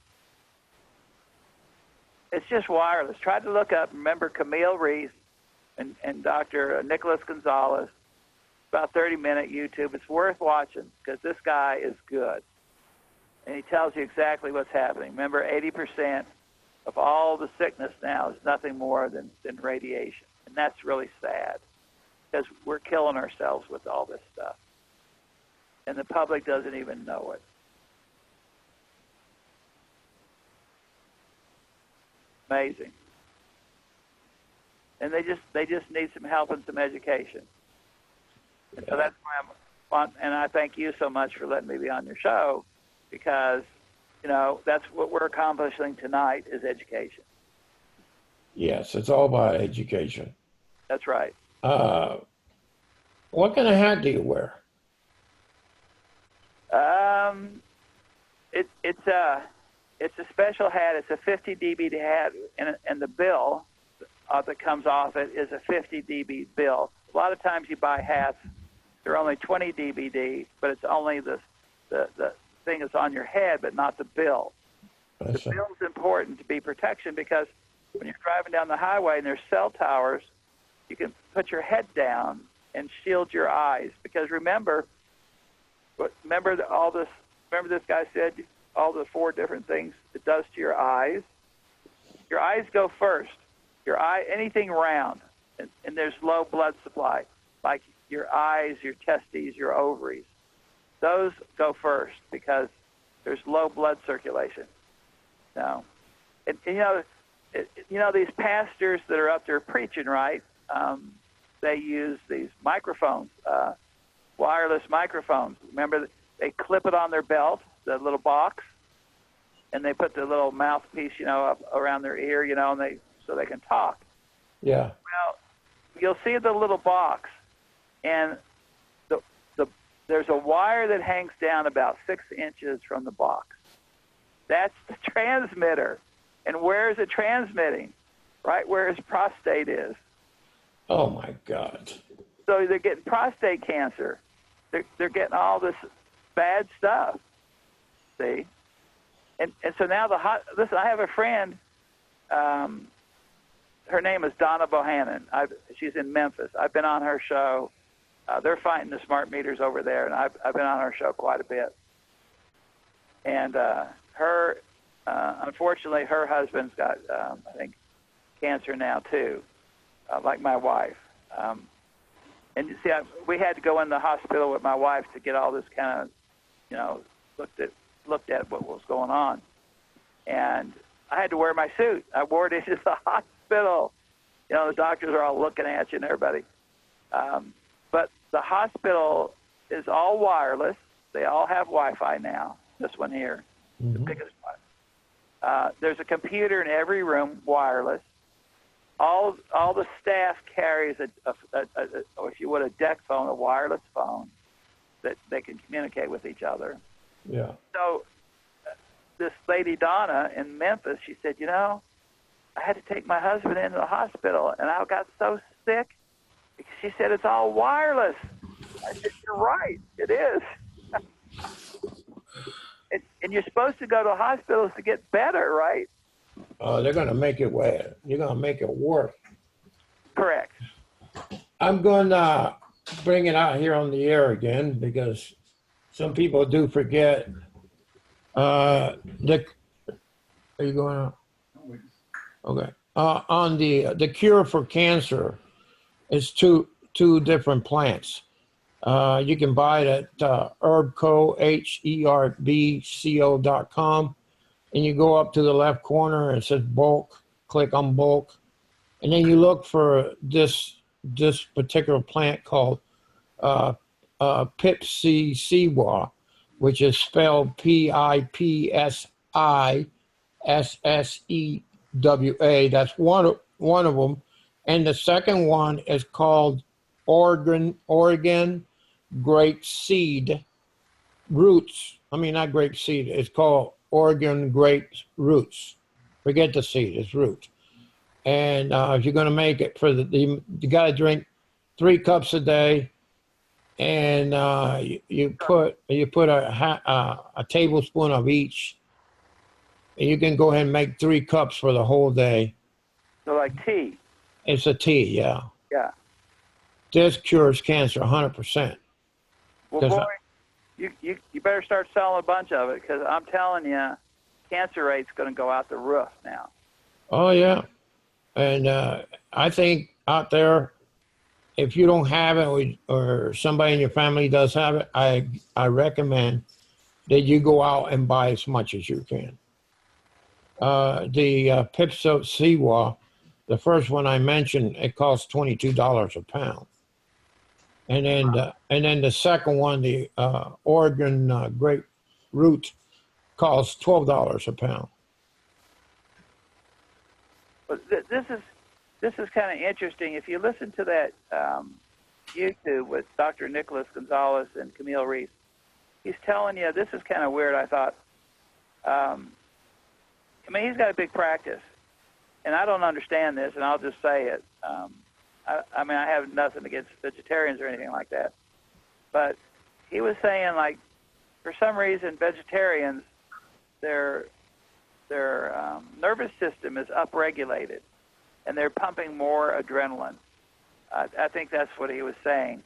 It's just wireless. Try to look up, remember Camille Reese and Dr. Nicholas Gonzalez, about 30-minute YouTube. It's worth watching because this guy is good. And he tells you exactly what's happening. Remember, 80% of all the sickness now is nothing more than radiation. And that's really sad because we're killing ourselves with all this stuff. And the public doesn't even know it. Amazing. And they just need some help and some education. And so that's why I'm on, and I thank you so much for letting me be on your show, because, that's what we're accomplishing tonight is education. Yes, it's all about education. That's right. What kind of hat do you wear? It's a special hat. It's a 50 dB hat, and the bill that comes off it is a 50 dB bill. A lot of times you buy hats, they're only 20 dBd, but it's only the thing that's on your head, but not the bill. The bill's important to be protection because when you're driving down the highway and there's cell towers, you can put your head down and shield your eyes. Because remember this guy said all the 4 different things it does to your eyes. Your eyes go first. Anything round, and there's low blood supply, like your eyes, your testes, your ovaries. Those go first because there's low blood circulation. Now, and these pastors that are up there preaching, right? They use these microphones, wireless microphones. Remember, they clip it on their belt, the little box, and they put the little mouthpiece, up around their ear, and so they can talk. Yeah. Well, you'll see the little box, and there's a wire that hangs down about 6 inches from the box. That's the transmitter. And where is it transmitting? Right where his prostate is. Oh, my God. So they're getting prostate cancer. They're getting all this bad stuff. See? And so now listen, I have a friend her name is Donna Bohannon. She's in Memphis. I've been on her show. They're fighting the smart meters over there, and I've been on her show quite a bit. And unfortunately, her husband's got, I think, cancer now too, like my wife. And you see, we had to go in the hospital with my wife to get all this kind of, looked at what was going on. And I had to wear my suit. I wore it into the hospital. The doctors are all looking at you and everybody. But the hospital is all wireless. They all have Wi-Fi now. This one here, the biggest one. There's a computer in every room, wireless. All the staff carries or if you would, a deck phone, a wireless phone that they can communicate with each other. Yeah. So this lady Donna in Memphis, she said, I had to take my husband into the hospital, and I got so sick. She said, it's all wireless. I said, you're right, it is. And you're supposed to go to hospitals to get better, right? They're going to make it work. You're going to make it work. Correct. I'm going to bring it out here on the air again because some people do forget. Are you going out? Okay. On the cure for cancer is two different plants. You can buy it at herbco, HERBCO.com, and you go up to the left corner and it says bulk. Click on bulk, and then you look for this particular plant called Pipsissewa, which is spelled Pipsissewa. That's one of them, and the second one is called Oregon grape seed roots. I mean, not grape seed. It's called Oregon grape roots. Forget the seed. It's roots. And if you're going to make it for you got to drink 3 cups a day, and you put a tablespoon of each, and you can go ahead and make 3 cups for the whole day. So like tea. It's a tea, yeah. Yeah. This cures cancer 100%. Well, boy, you better start selling a bunch of it, because I'm telling you, cancer rate's going to go out the roof now. Oh, yeah. And I think out there, if you don't have it or somebody in your family does have it, I recommend that you go out and buy as much as you can. The Pipsissewa, the first one I mentioned, it costs $22 a pound. And then the second one, the Oregon grape root, costs $12 a pound. But this is kind of interesting. If you listen to that YouTube with Dr. Nicholas Gonzalez and Camille Reese, he's telling you, this is kind of weird, I thought. I mean, he's got a big practice, and I don't understand this, and I'll just say it. I mean, I have nothing against vegetarians or anything like that. But he was saying, like, for some reason, vegetarians, their nervous system is upregulated, and they're pumping more adrenaline. I think that's what he was saying.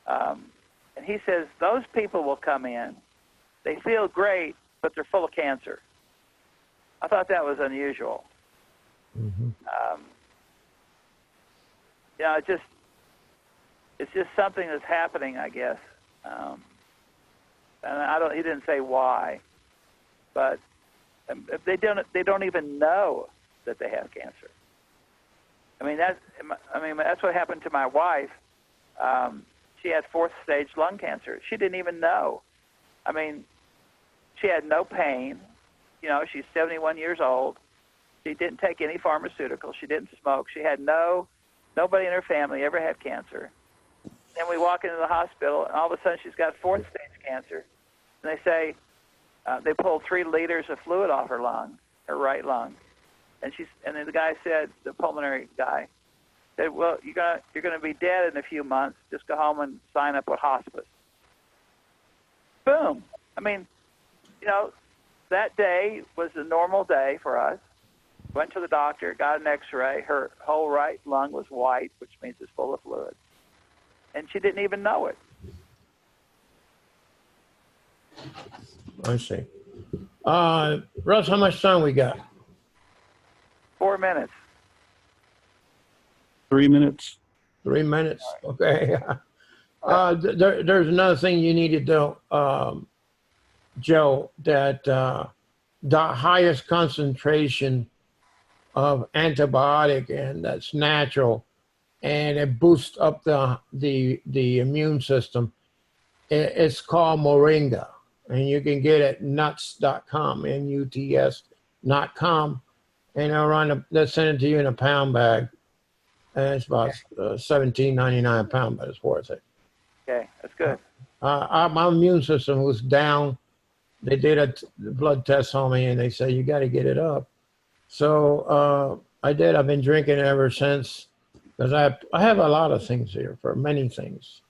And he says those people will come in, they feel great, but they're full of cancer. I thought that was unusual. Mm-hmm. It's just something that's happening, I guess. And he didn't say why, but they don't even know that they have cancer. I mean, that's what happened to my wife. She had 4th stage lung cancer. She didn't even know. I mean, she had no pain. She's 71 years old. She didn't take any pharmaceuticals. She didn't smoke. She had nobody in her family ever had cancer. Then we walk into the hospital, and all of a sudden she's got 4th stage cancer. And they say they pulled 3 liters of fluid off her lung, her right lung. And then the guy said, the pulmonary guy said, well, you're gonna be dead in a few months. Just go home and sign up with hospice. Boom. I mean, that day was a normal day for us. Went to the doctor, got an X-ray. Her whole right lung was white, which means it's full of fluid, and she didn't even know it. I see. Russ, how much time we got? 4 minutes. 3 minutes. 3 minutes. Okay. There's another thing you need to do, Joe, that the highest concentration of antibiotic, and that's natural, and it boosts up the immune system. It's called Moringa, and you can get it at nuts.com, nuts.com, and they'll send it to you in a pound bag, and it's about $17.99 a pound, but it's worth it. Okay, that's good. My immune system was down. They did a blood test on me, and they said, you got to get it up. So I did. I've been drinking ever since, because I have a lot of things here, for many things.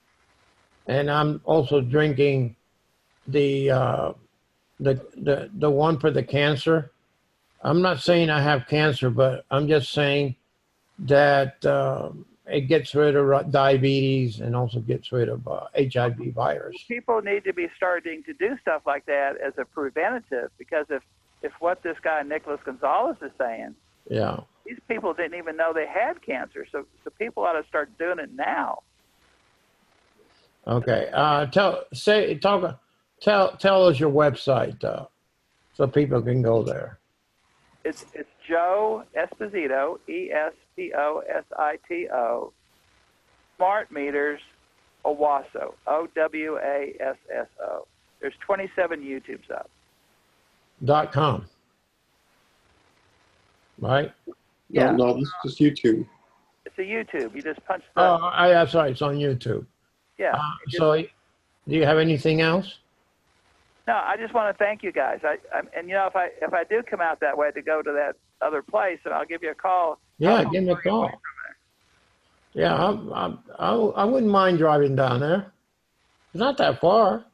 And I'm also drinking the one for the cancer. I'm not saying I have cancer, but I'm just saying that it gets rid of diabetes and also gets rid of HIV virus. People need to be starting to do stuff like that as a preventative, because if what this guy Nicholas Gonzalez is saying, yeah, these people didn't even know they had cancer. So people ought to start doing it now. Okay. Tell us your website so people can go there. It's Joe Esposito, Esposito, Smart Meters, Owasso, Owasso. There's 27 YouTubes up. .com. Right? Yeah. No, this is just YouTube. It's a YouTube. You just punch the. Oh, that's right. It's on YouTube. Yeah. So, do you have anything else? No, I just want to thank you guys. And you know, if I do come out that way to go to that other place, and I'll give you a call. Yeah, give me a call. Yeah, I wouldn't mind driving down there. It's not that far.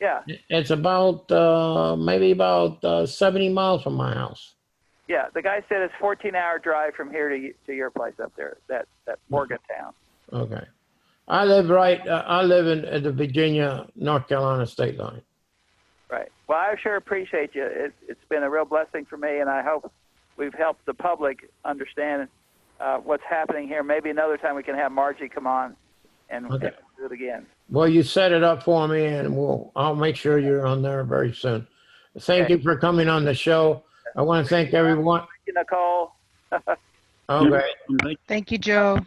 Yeah. It's about maybe about 70 miles from my house. Yeah, the guy said it's 14-hour drive from here to your place up there, that Morgantown. Okay. I live in the Virginia, North Carolina state line. Right. Well, I sure appreciate you. It's been a real blessing for me, and I hope we've helped the public understand what's happening here. Maybe another time we can have Margie come on and do it again. Well, you set it up for me, and I'll make sure you're on there very soon. Thank you for coming on the show. I want to thank everyone. Thank you, Nicole. Okay. Thank you, Joe.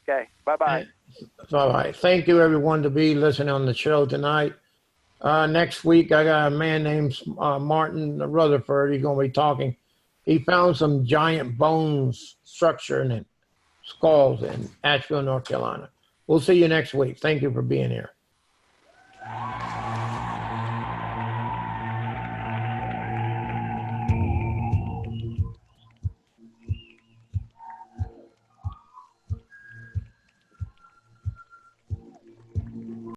Okay. Bye-bye. Bye-bye. Thank you, everyone, to be listening on the show tonight. Next week, I got a man named Martin Rutherford. He's going to be talking. He found some giant bones structure in skulls in Asheville, North Carolina. We'll see you next week. Thank you for being here.